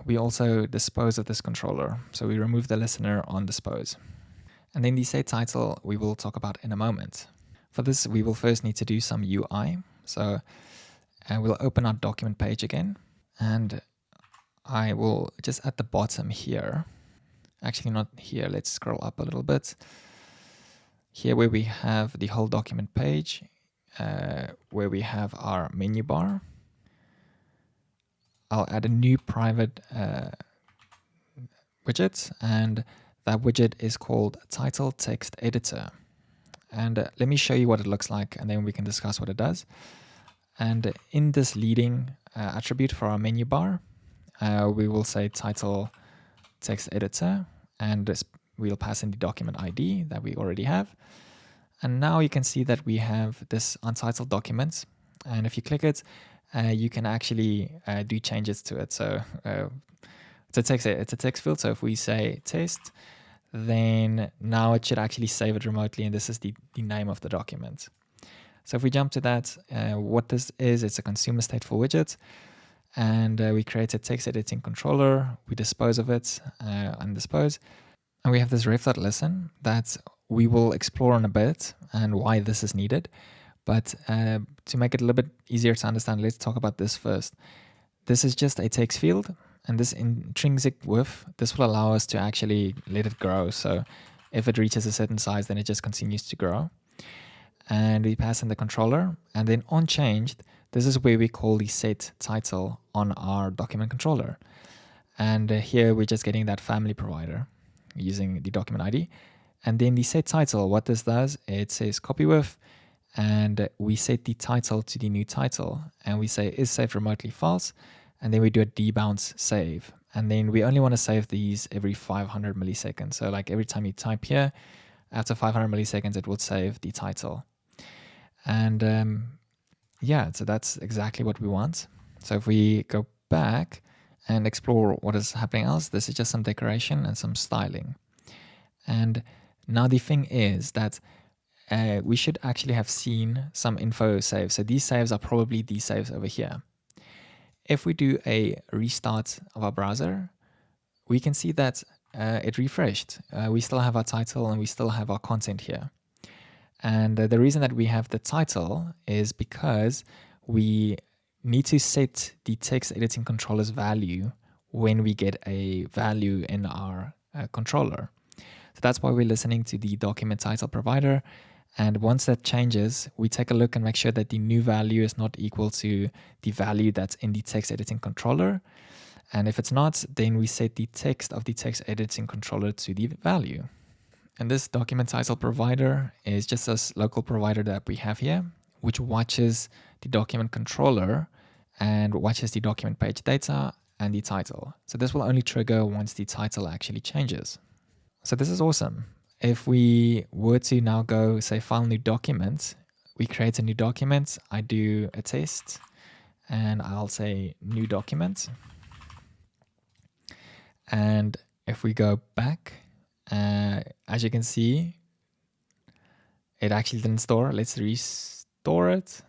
we also dispose of this controller. So we remove the listener on dispose. And then the set title we will talk about in a moment. For this, we will first need to do some UI. So we'll open our document page again, and I will just at the bottom here, actually not here, let's scroll up a little bit. Here where we have the whole document page, where we have our menu bar, I'll add a new private widget, and that widget is called Title Text Editor. And let me show you what it looks like, and then we can discuss what it does. And in this leading attribute for our menu bar, we will say Title Text Editor, and we'll pass in the document ID that we already have. And now you can see that we have this untitled document, and if you click it, you can actually do changes to it. So it's a text field. So if we say test, then now it should actually save it remotely, and this is the name of the document. So if we jump to that, what this is, it's a consumer stateful widget, and we create a text editing controller, we dispose of it, undispose, and we have this ref.listen that we will explore in a bit and why this is needed. But to make it a little bit easier to understand, let's talk about this first. This is just a text field, and this intrinsic width, this will allow us to actually let it grow. So if it reaches a certain size, then it just continues to grow. And we pass in the controller, and then on changed, this is where we call the set title on our document controller. And here we're just getting that family provider using the document ID. And then the set title, what this does, it says copy with, and we set the title to the new title, and we say is saved remotely false, and then we do a debounce save, and then we only want to save these every 500 milliseconds. So like every time you type here, after 500 milliseconds it will save the title. And yeah, so that's exactly what we want. So if we go back and explore what is happening else, this is just some decoration and some styling. And now the thing is that we should actually have seen some info saves. So these saves are probably these saves over here. If we do a restart of our browser, we can see that it refreshed. We still have our title and we still have our content here. And the reason that we have the title is because we need to set the text editing controller's value when we get a value in our controller. So that's why we're listening to the document title provider. And once that changes, we take a look and make sure that the new value is not equal to the value that's in the text editing controller. And if it's not, then we set the text of the text editing controller to the value. And this document title provider is just a local provider that we have here, which watches the document controller and watches the document page data and the title. So this will only trigger once the title actually changes. So this is awesome. If we were to now go, say, file new document, we create a new document, I do a test, and I'll say new document. And if we go back, as you can see, it actually didn't store. Let's restore it.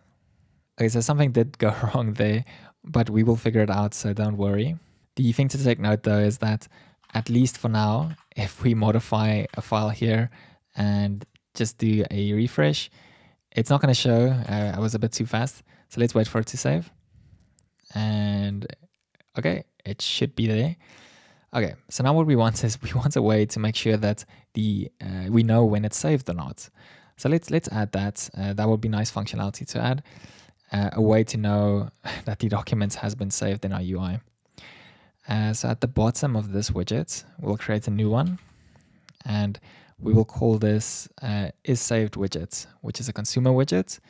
Okay, so something did go wrong there, but we will figure it out, so don't worry. The thing to take note though is that at least for now, if we modify a file here and just do a refresh, it's not going to show. I was a bit too fast. So let's wait for it to save. And okay, it should be there. Okay, so now what we want is we want a way to make sure that we know when it's saved or not. So let's add that. That would be nice functionality to add. A way to know that the document has been saved in our UI. So at the bottom of this widget, we'll create a new one, and we will call this is saved widget, which is a consumer widget.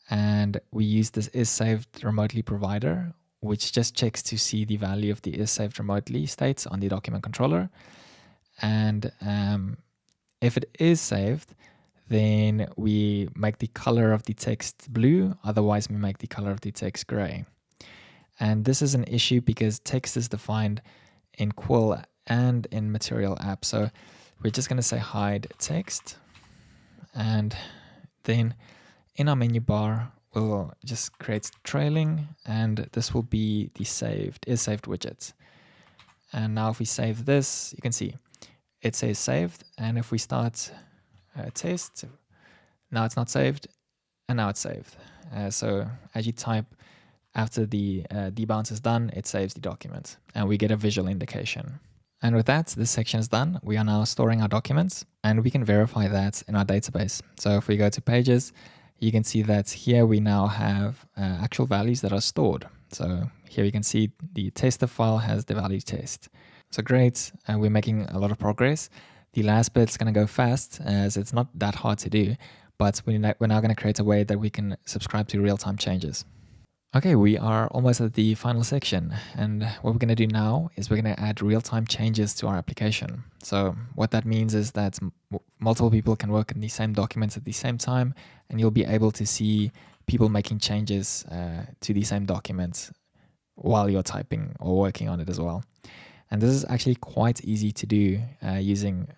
And we use this is saved remotely provider, which just checks to see the value of the is saved remotely state on the document controller. And if it is saved, then we make the color of the text blue, otherwise we make the color of the text gray. And this is an issue because text is defined in Quill and in Material App. So we're just going to say hide text, and then in our menu bar, we'll just create trailing, and this will be the is saved widget. And now if we save this, you can see it says saved. And if we start test, now it's not saved, and now it's saved. So as you type, after the debounce is done, it saves the document, and we get a visual indication. And with that, this section is done. We are now storing our documents, and we can verify that in our database. So if we go to pages, you can see that here we now have actual values that are stored. So here you can see the tester file has the value test. So great, we're making a lot of progress. The last bit's going to go fast, as it's not that hard to do, but we're now going to create a way that we can subscribe to real-time changes. Okay, we are almost at the final section, and what we're going to do now is we're going to add real-time changes to our application. So what that means is that multiple people can work in the same documents at the same time, and you'll be able to see people making changes to the same documents while you're typing or working on it as well. And this is actually quite easy to do using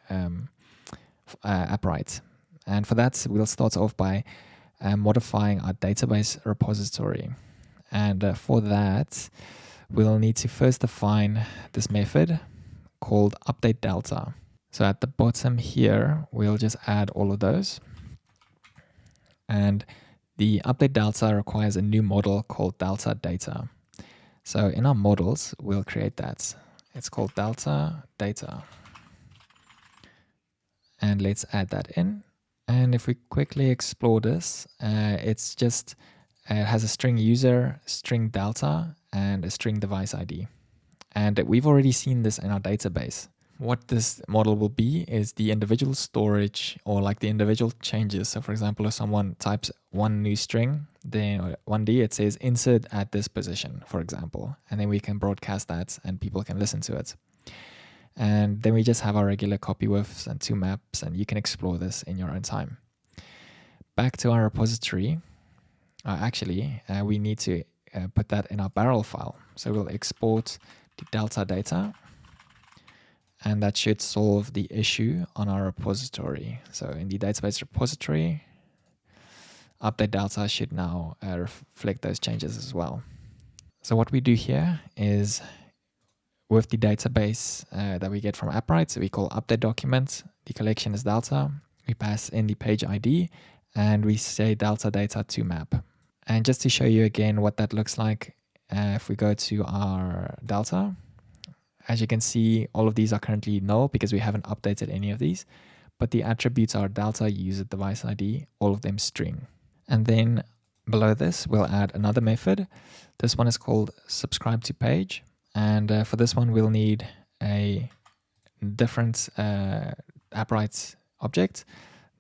Appwrite. And for that, we'll start off by modifying our database repository. And for that, we'll need to first define this method called update delta. So at the bottom here, we'll just add all of those. And the update delta requires a new model called delta data. So in our models, we'll create that. It's called delta data. And let's add that in. And if we quickly explore this, it's just it has a string user, string delta, and a string device ID. And we've already seen this in our database. What this model will be is the individual storage, or like the individual changes. So for example, if someone types one new string, then 1D, it says insert at this position, for example. And then we can broadcast that and people can listen to it. And then we just have our regular copy widths and two maps, and you can explore this in your own time. Back to our repository. We need to put that in our barrel file. So we'll export the delta data, and that should solve the issue on our repository. So in the database repository, update delta should now reflect those changes as well. So what we do here is, with the database that we get from Appwrite, so we call update document, the collection is delta, we pass in the page ID, and we say delta data to map. And just to show you again what that looks like, if we go to our delta, as you can see, all of these are currently null because we haven't updated any of these, but the attributes are delta, user, device ID, all of them string. And then below this, we'll add another method. This one is called subscribe to page. And for this one, we'll need a different Appwrite object.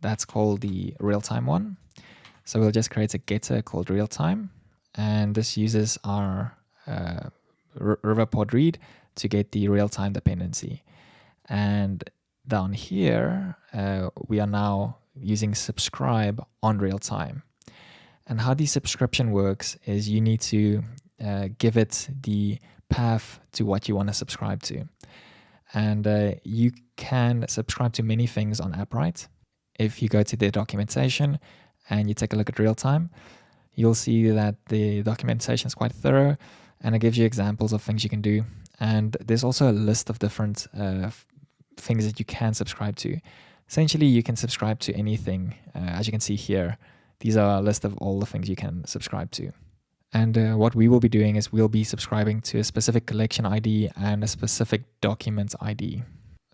That's called the real-time one. So we'll just create a getter called real-time. And this uses our Riverpod read to get the real-time dependency. And down here, we are now using subscribe on real-time. And how the subscription works is you need to give it the path to what you want to subscribe to. And you can subscribe to many things on Appwrite. If you go to their documentation and you take a look at real-time, you'll see that the documentation is quite thorough and it gives you examples of things you can do. And there's also a list of different things that you can subscribe to. Essentially, you can subscribe to anything. As you can see here, these are a list of all the things you can subscribe to. And what we will be doing is we'll be subscribing to a specific collection ID and a specific document ID.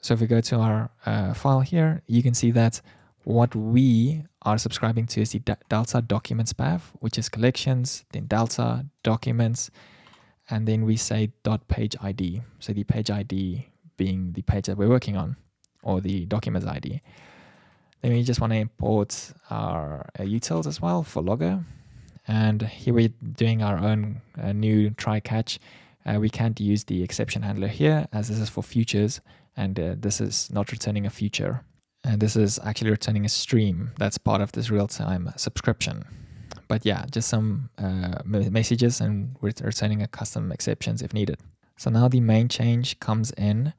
So if we go to our file here, you can see that what we are subscribing to is the delta documents path, which is collections, then delta documents, and then we say .page ID. So the page ID being the page that we're working on, or the documents ID. Then we just want to import our utils as well for logger. And here we're doing our own new try catch. We can't use the exception handler here, as this is for futures, and this is not returning a future. And this is actually returning a stream that's part of this real-time subscription. But yeah, just some messages, and we're returning a custom exceptions if needed. So now the main change comes in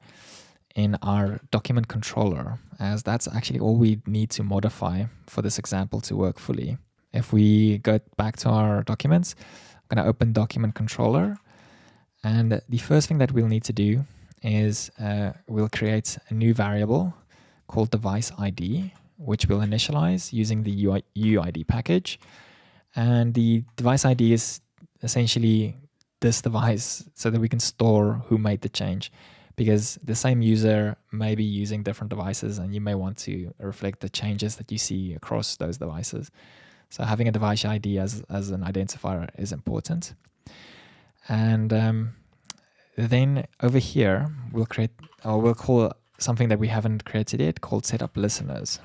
in our document controller, as that's actually all we need to modify for this example to work fully. If we go back to our documents, I'm going to open document controller. And the first thing that we'll need to do is we'll create a new variable called device ID, which we'll initialize using the UUID package. And the device ID is essentially this device so that we can store who made the change, because the same user may be using different devices and you may want to reflect the changes that you see across those devices. So having a device ID as an identifier is important. And then over here, we'll call something that we haven't created yet called setup listeners.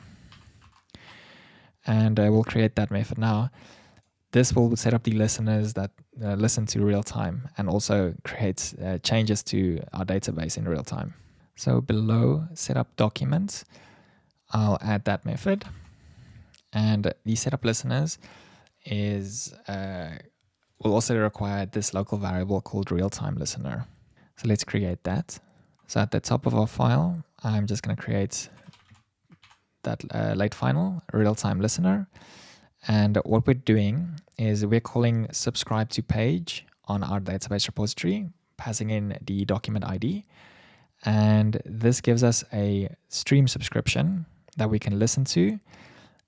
And we'll create that method now. This will set up the listeners that listen to real time and also creates changes to our database in real time. So below setup documents, I'll add that method. And the setup listeners will also require this local variable called real-time listener. So let's create that. So at the top of our file, I'm just going to create that late final real-time listener. And what we're doing is we're calling subscribe to page on our database repository, passing in the document ID. And this gives us a stream subscription that we can listen to.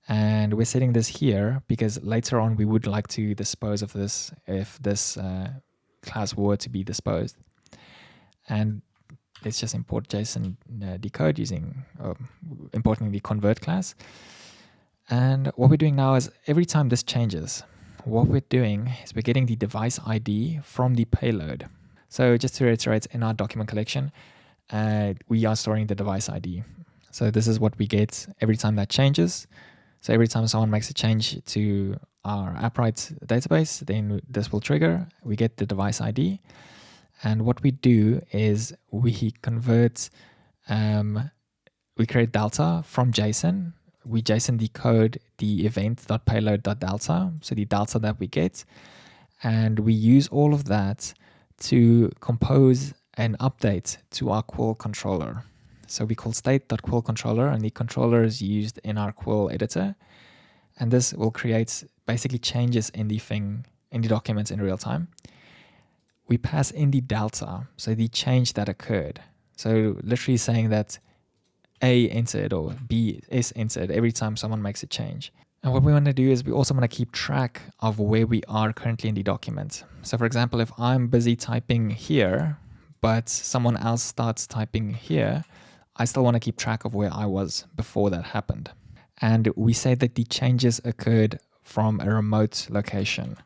And we're setting this here because later on we would like to dispose of this if this class were to be disposed. And let's just import JSON decode using importing the convert class. And what we're doing now is every time this changes, what we're doing is we're getting the device ID from the payload. So just to reiterate, in our document collection, we are storing the device ID. So this is what we get every time that changes. So every time someone makes a change to our Appwrite database, then this will trigger. We get the device ID. And what we do is we convert, we create delta from JSON. We JSON decode the event.payload.delta, so the delta that we get. And we use all of that to compose an update to our Quill controller. So we call state.quillController, and the controller is used in our Quill editor. And this will create basically changes in the documents in real time. We pass in the delta, so the change that occurred. So literally saying that A entered or B is entered every time someone makes a change. And what we want to do is we also want to keep track of where we are currently in the document. So for example, if I'm busy typing here, but someone else starts typing here, I still want to keep track of where I was before that happened. And we say that the changes occurred from a remote location,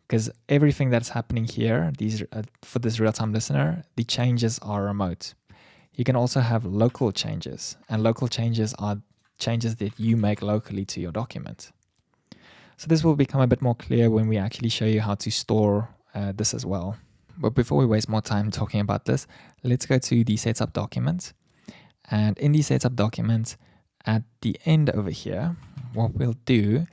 because everything that's happening here, for this real-time listener, the changes are remote. You can also have local changes, and local changes are changes that you make locally to your document. So this will become a bit more clear when we actually show you how to store this as well. But before we waste more time talking about this, let's go to the setup document. And in the setup document, at the end over here, what we'll do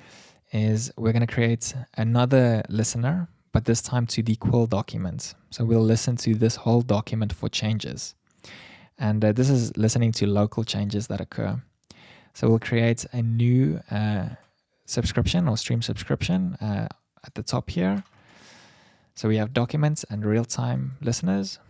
is we're going to create another listener, but this time to the Quill document. So we'll listen to this whole document for changes. And this is listening to local changes that occur. So we'll create a new subscription or stream subscription at the top here. So we have documents and real-time listeners.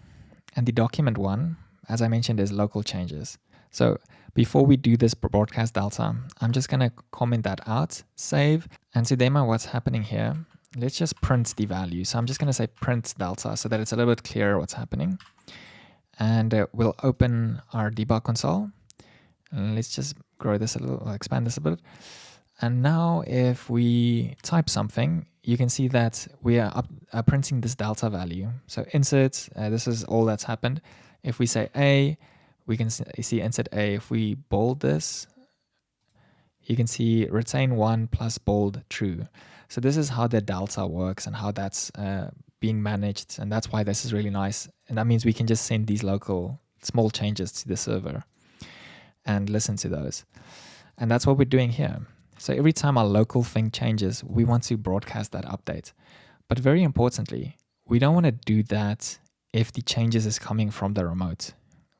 And the document one, as I mentioned, is local changes. So before we do this broadcast delta, I'm just going to comment that out, save, and to demo what's happening here, let's just print the value. So I'm just going to say print delta so that it's a little bit clearer what's happening. And we'll open our debug console. And let's just grow this a little, expand this a bit. And now if we type something, you can see that we are printing this delta value. So insert, this is all that's happened. If we say A, we can see insert A. If we bold this, you can see retain 1 plus bold true. So this is how the delta works and how that's being managed. And that's why this is really nice. And that means we can just send these local small changes to the server and listen to those. And that's what we're doing here. So every time our local thing changes, we want to broadcast that update. But very importantly, we don't want to do that if the changes is coming from the remote,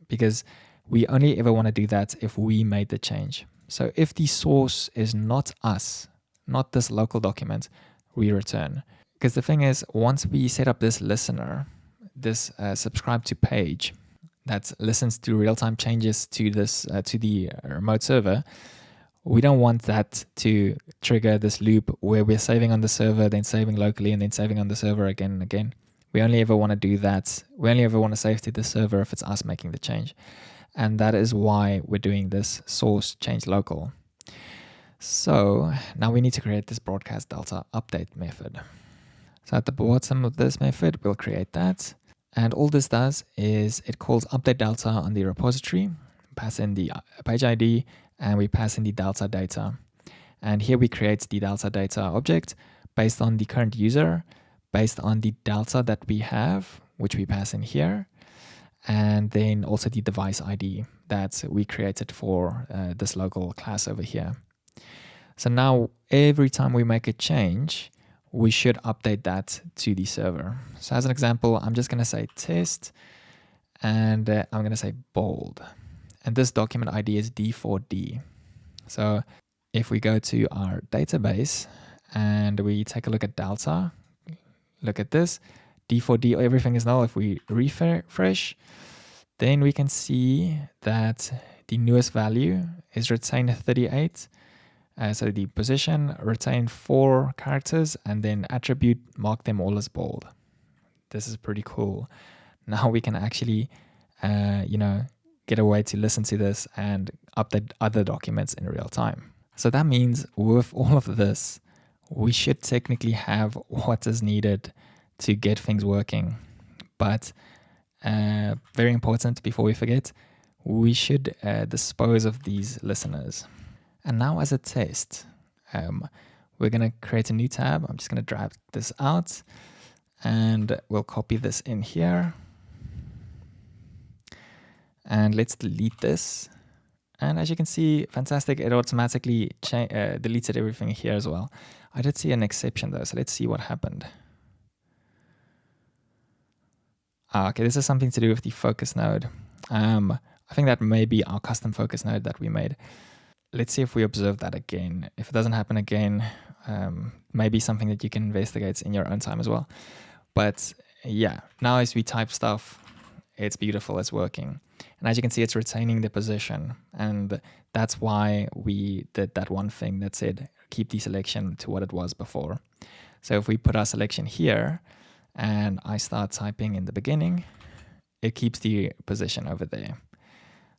because We only ever want to do that if we made the change. So if the source is not us, not this local document, we return. Because the thing is, once we set up this listener, this subscribe to page that listens to real-time changes to this to the remote server, we don't want that to trigger this loop where we're saving on the server, then saving locally, and then saving on the server again and again. We only ever want to do that. We only ever want to save to the server if it's us making the change. And that is why we're doing this source change local. So now we need to create this broadcast delta update method. So at the bottom of this method, we'll create that. And all this does is it calls update delta on the repository, pass in the page ID, and we pass in the delta data. And here we create the delta data object based on the current user, based on the delta that we have, which we pass in here, and then also the device ID that we created for this local class over here. So now every time we make a change, we should update that to the server. So as an example, I'm just going to say test, and I'm going to say bold. And this document ID is D4D. So if we go to our database and we take a look at delta, look at this, D4D, everything is null. If we refresh, then we can see that the newest value is retain 38. So the position, retain 4 characters, and then attribute, mark them all as bold. This is pretty cool. Now we can actually, get a way to listen to this and update other documents in real time. So that means with all of this, we should technically have what is needed to get things working. But very important before we forget, we should dispose of these listeners. And now as a test, we're going to create a new tab. I'm just going to drag this out and we'll copy this in here. And let's delete this. And as you can see, fantastic, it automatically deleted everything here as well. I did see an exception though, so let's see what happened. Okay, this is something to do with the focus node. I think that may be our custom focus node that we made. Let's see if we observe that again. If it doesn't happen again, maybe something that you can investigate in your own time as well. But yeah, now as we type stuff, it's beautiful, it's working. And as you can see, it's retaining the position. And that's why we did that one thing that said, keep the selection to what it was before. So if we put our selection here and I start typing in the beginning, it keeps the position over there.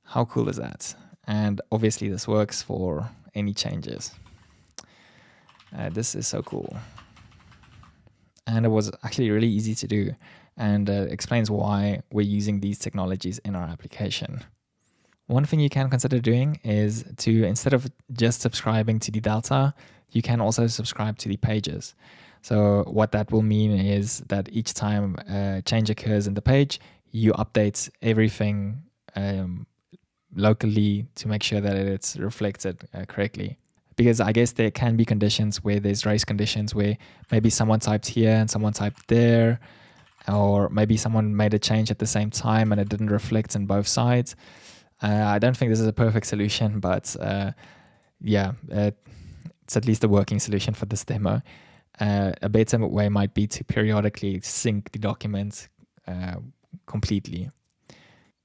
How cool is that? And obviously this works for any changes. This is so cool. And it was actually really easy to do, and explains why we're using these technologies in our application. One thing you can consider doing is to, instead of just subscribing to the delta, you can also subscribe to the pages. So what that will mean is that each time a change occurs in the page, you update everything locally to make sure that it's reflected correctly. Because I guess there can be conditions where there's race conditions where maybe someone typed here and someone typed there, or maybe someone made a change at the same time and it didn't reflect on both sides. I don't think this is a perfect solution, but it's at least a working solution for this demo. A better way might be to periodically sync the document completely.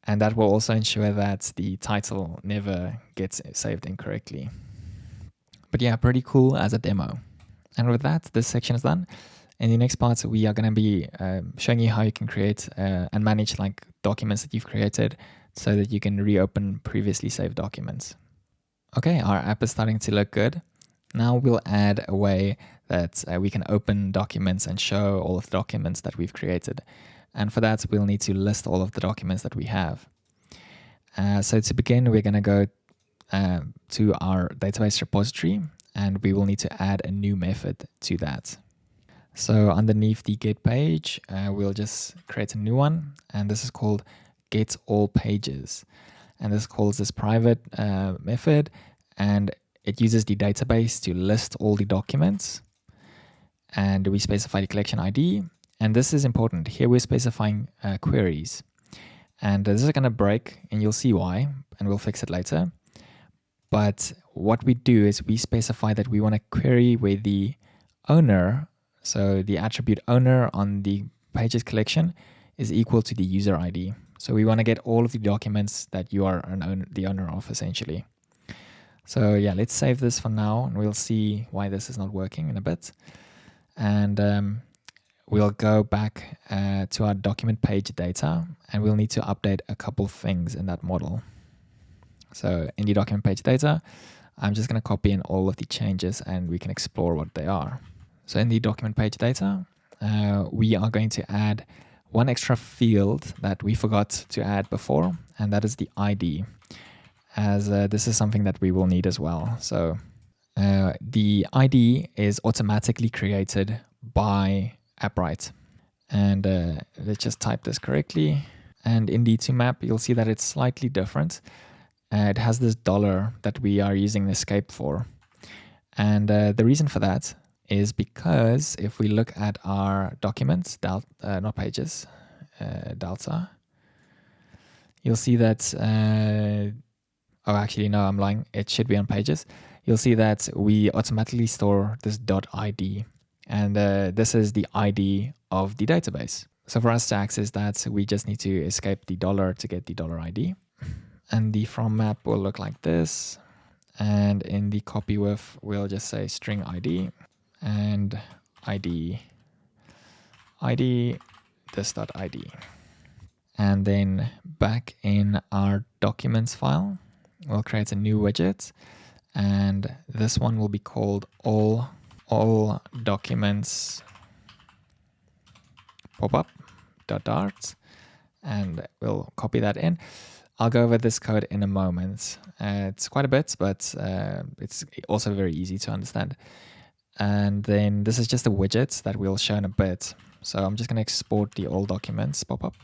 And that will also ensure that the title never gets saved incorrectly. But yeah, pretty cool as a demo. And with that, this section is done. In the next part, we are going to be showing you how you can create and manage like documents that you've created so that you can reopen previously saved documents. Okay, our app is starting to look good. Now we'll add a way that we can open documents and show all of the documents that we've created. And for that, we'll need to list all of the documents that we have. So to begin, we're going to go to our database repository, and we will need to add a new method to that. So underneath the get page, we'll just create a new one, and this is called get all pages. And this calls this private method, and it uses the database to list all the documents. And we specify the collection ID. And this is important. Here we're specifying queries. And this is going to break, and you'll see why, and we'll fix it later. But what we do is we specify that we want to query where the owner, so the attribute owner on the pages collection, is equal to the user ID. So we want to get all of the documents that you are the owner of, essentially. So yeah, let's save this for now, and we'll see why this is not working in a bit. And we'll go back to our document page data, and we'll need to update a couple things in that model. So in the document page data, I'm just going to copy in all of the changes, and we can explore what they are. So in the document page data, we are going to add one extra field that we forgot to add before, and that is the ID, as this is something that we will need as well. So the ID is automatically created by Appwrite. And let's just type this correctly. And in the to map, you'll see that it's slightly different. It has this dollar that we are using escape for. And the reason for that is because if we look at our documents, not pages, delta, you'll see that, oh, actually, no, I'm lying. It should be on pages. You'll see that we automatically store this .id. And this is the ID of the database. So for us to access that, we just need to escape the dollar to get the $ID. And the from map will look like this. And in the copy with, we'll just say string ID and ID this.id. And then back in our documents file, we'll create a new widget. And this one will be called all documents popup.dart, and we'll copy that in. I'll go over this code in a moment. It's quite a bit, but it's also very easy to understand. And then this is just a widget that we'll show in a bit. So I'm just going to export the all documents popup.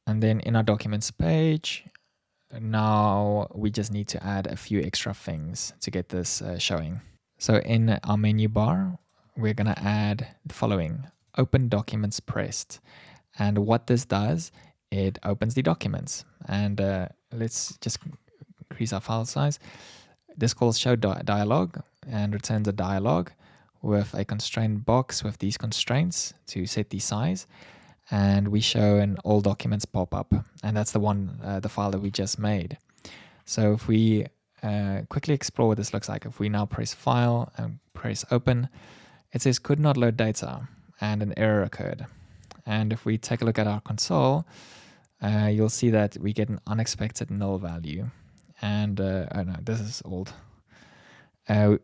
And then in our documents page, now we just need to add a few extra things to get this showing. So in our menu bar, we're going to add the following: open documents pressed. And what this does, it opens the documents. And let's just increase our file size. This calls show dialog and returns a dialog with a constraint box with these constraints to set the size. And we show an all documents pop-up, and that's the one, the file that we just made. So if we quickly explore what this looks like, if we now press file and press open, it says could not load data, and an error occurred. And if we take a look at our console, you'll see that we get an unexpected null value. And oh no, this is old.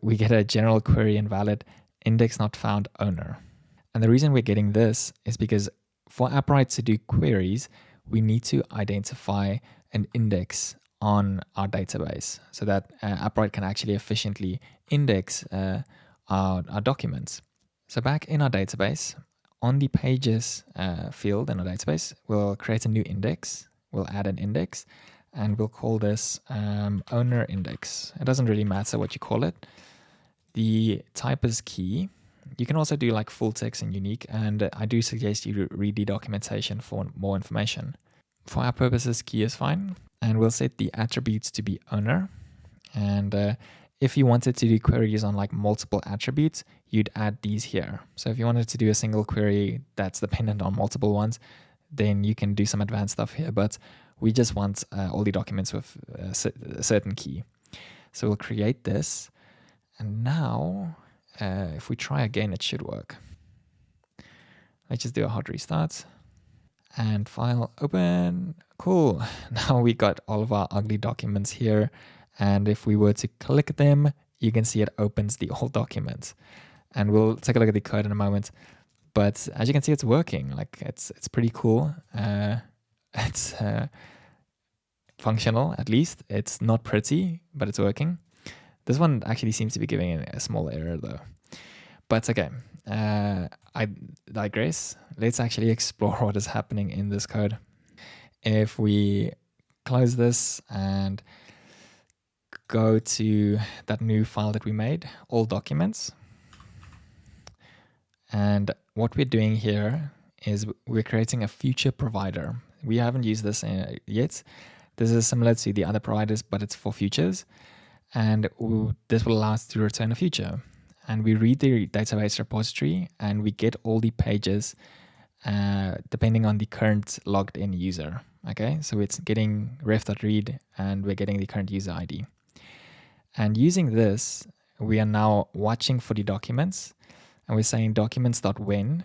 We get a general query invalid, index not found owner. And the reason we're getting this is because for Appwrite to do queries, we need to identify an index on our database so that Appwrite can actually efficiently index our documents. So back in our database, on the pages field in our database, we'll create a new index. We'll add an index, and we'll call this owner index. It doesn't really matter what you call it. The type is key. You can also do like full text and unique, and I do suggest you read the documentation for more information. For our purposes, key is fine, and we'll set the attributes to be owner. And if you wanted to do queries on like multiple attributes, you'd add these here. So if you wanted to do a single query that's dependent on multiple ones, then you can do some advanced stuff here, but we just want all the documents with a certain key. So we'll create this, and now if we try again, it should work. Let's just do a hard restart. And file open. Cool. Now we got all of our ugly documents here. And if we were to click them, you can see it opens the all documents. And we'll take a look at the code in a moment. But as you can see, it's working. Like it's pretty cool. It's functional, at least. It's not pretty, but it's working. This one actually seems to be giving a small error though. But okay, I digress. Let's actually explore what is happening in this code. If we close this and go to that new file that we made, all documents. And what we're doing here is we're creating a future provider. We haven't used this yet. This is similar to the other providers, but it's for futures. And this will allow us to return a future. And we read the database repository and we get all the pages depending on the current logged in user. Okay, so it's getting ref.read and we're getting the current user ID. And using this, we are now watching for the documents and we're saying documents.when.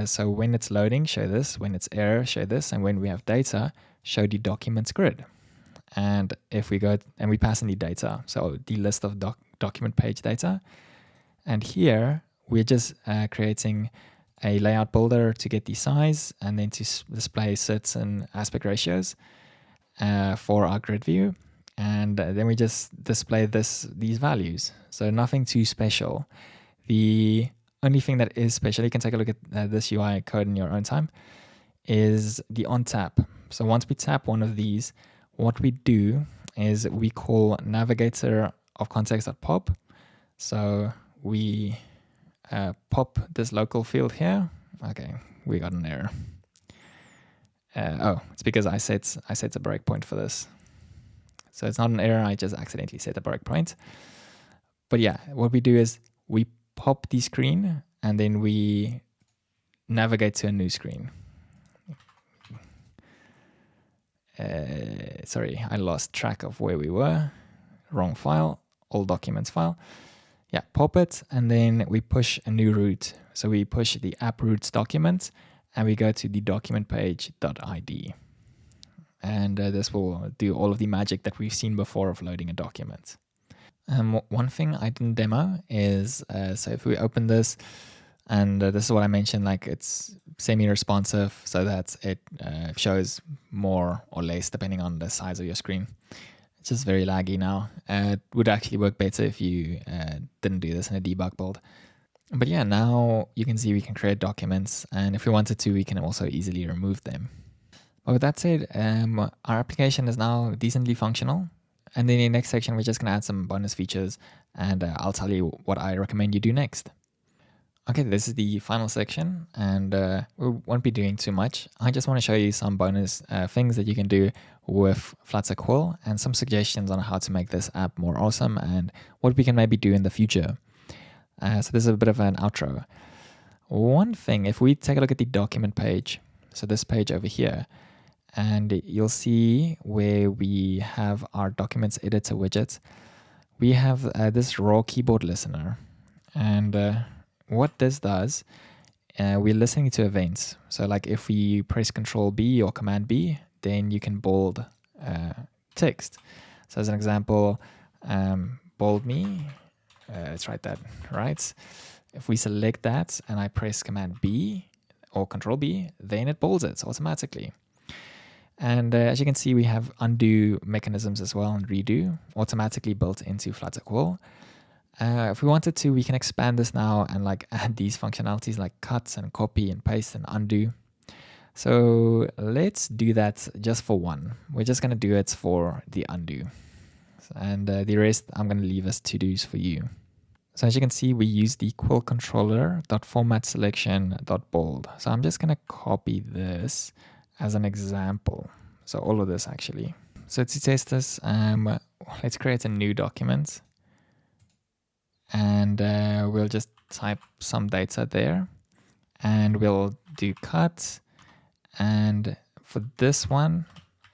So when it's loading, show this. When it's error, show this. And when we have data, show the documents grid. And if we go and we pass in the data, so the list of document page data. And here we're just creating a layout builder to get the size and then to display certain aspect ratios for our grid view. And then we just display these values. So nothing too special. The only thing that is special, you can take a look at this UI code in your own time, is the on tap. So once we tap one of these, what we do is we call navigator of context.pop. So we pop this local field here. Okay, we got an error. Oh, it's because I set a breakpoint for this. So it's not an error, I just accidentally set a breakpoint. But yeah, what we do is we pop the screen and then we navigate to a new screen. Sorry, I lost track of where we were. Wrong file, all documents file. Yeah, pop it, and then we push a new route. So we push the app routes document, and we go to the document page.id. And this will do all of the magic that we've seen before of loading a document. One thing I didn't demo is, so if we open this, and this is what I mentioned, like it's semi-responsive so that it shows more or less depending on the size of your screen. It's just very laggy now. It would actually work better if you didn't do this in a debug build. But yeah, now you can see we can create documents, and if we wanted to, we can also easily remove them. But with that said, our application is now decently functional. And then in the next section, we're just going to add some bonus features, and I'll tell you what I recommend you do next. Okay, this is the final section, and we won't be doing too much. I just want to show you some bonus things that you can do with Flutter Quill and some suggestions on how to make this app more awesome and what we can maybe do in the future. So this is a bit of an outro. One thing, if we take a look at the document page, so this page over here, and you'll see where we have our documents editor widget, we have this raw keyboard listener. And what this does, we're listening to events. So like if we press Control B or Command B, then you can bold text. So as an example, bold me, let's write that, right? If we select that and I press Command B or Control B, then it bolds it automatically. And as you can see, we have undo mechanisms as well and redo automatically built into Flutter Quill. If we wanted to, we can expand this now and like add these functionalities like cut and copy and paste and undo. So let's do that just for one. We're just going to do it for the undo. And the rest, I'm going to leave as to-dos for you. So as you can see, we use the quill controller.format_selection.bold. So I'm just going to copy this as an example. So all of this actually. So to test this, let's create a new document. And we'll just type some data there. And we'll do cut. And for this one,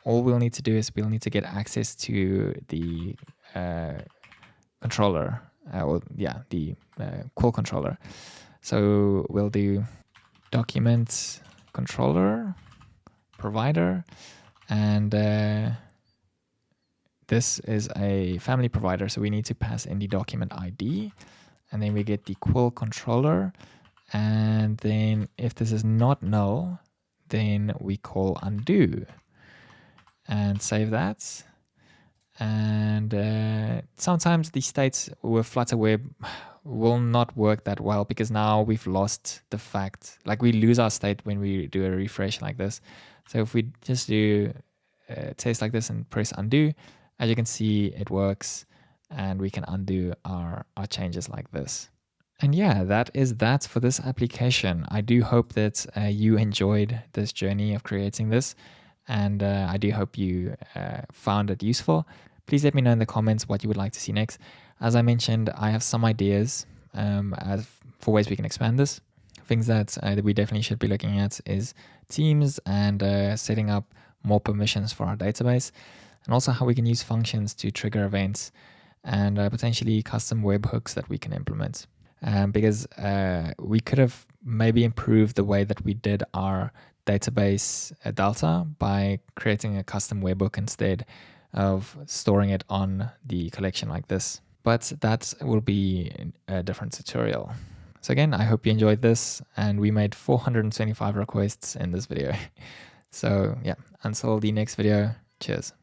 all we'll need to do is we'll need to get access to the controller. The quill controller. So we'll do document controller provider, and this is a family provider, so we need to pass in the document ID, and then we get the quill controller, and then if this is not null, then we call undo and save that. And sometimes the states with Flutter Web will not work that well because now we've lost the fact, like we lose our state when we do a refresh like this. So if we just do a test like this and press undo, as you can see, it works and we can undo our changes like this. And yeah, that is that for this application. I do hope that you enjoyed this journey of creating this, and I do hope you found it useful. Please let me know in the comments what you would like to see next. As I mentioned, I have some ideas for ways we can expand this. Things that we definitely should be looking at is teams and setting up more permissions for our database, and also how we can use functions to trigger events and potentially custom webhooks that we can implement. Because we could have maybe improved the way that we did our database Delta by creating a custom webhook instead of storing it on the collection like this. But that will be a different tutorial. So again, I hope you enjoyed this, and we made 425 requests in this video. So yeah, until the next video, cheers.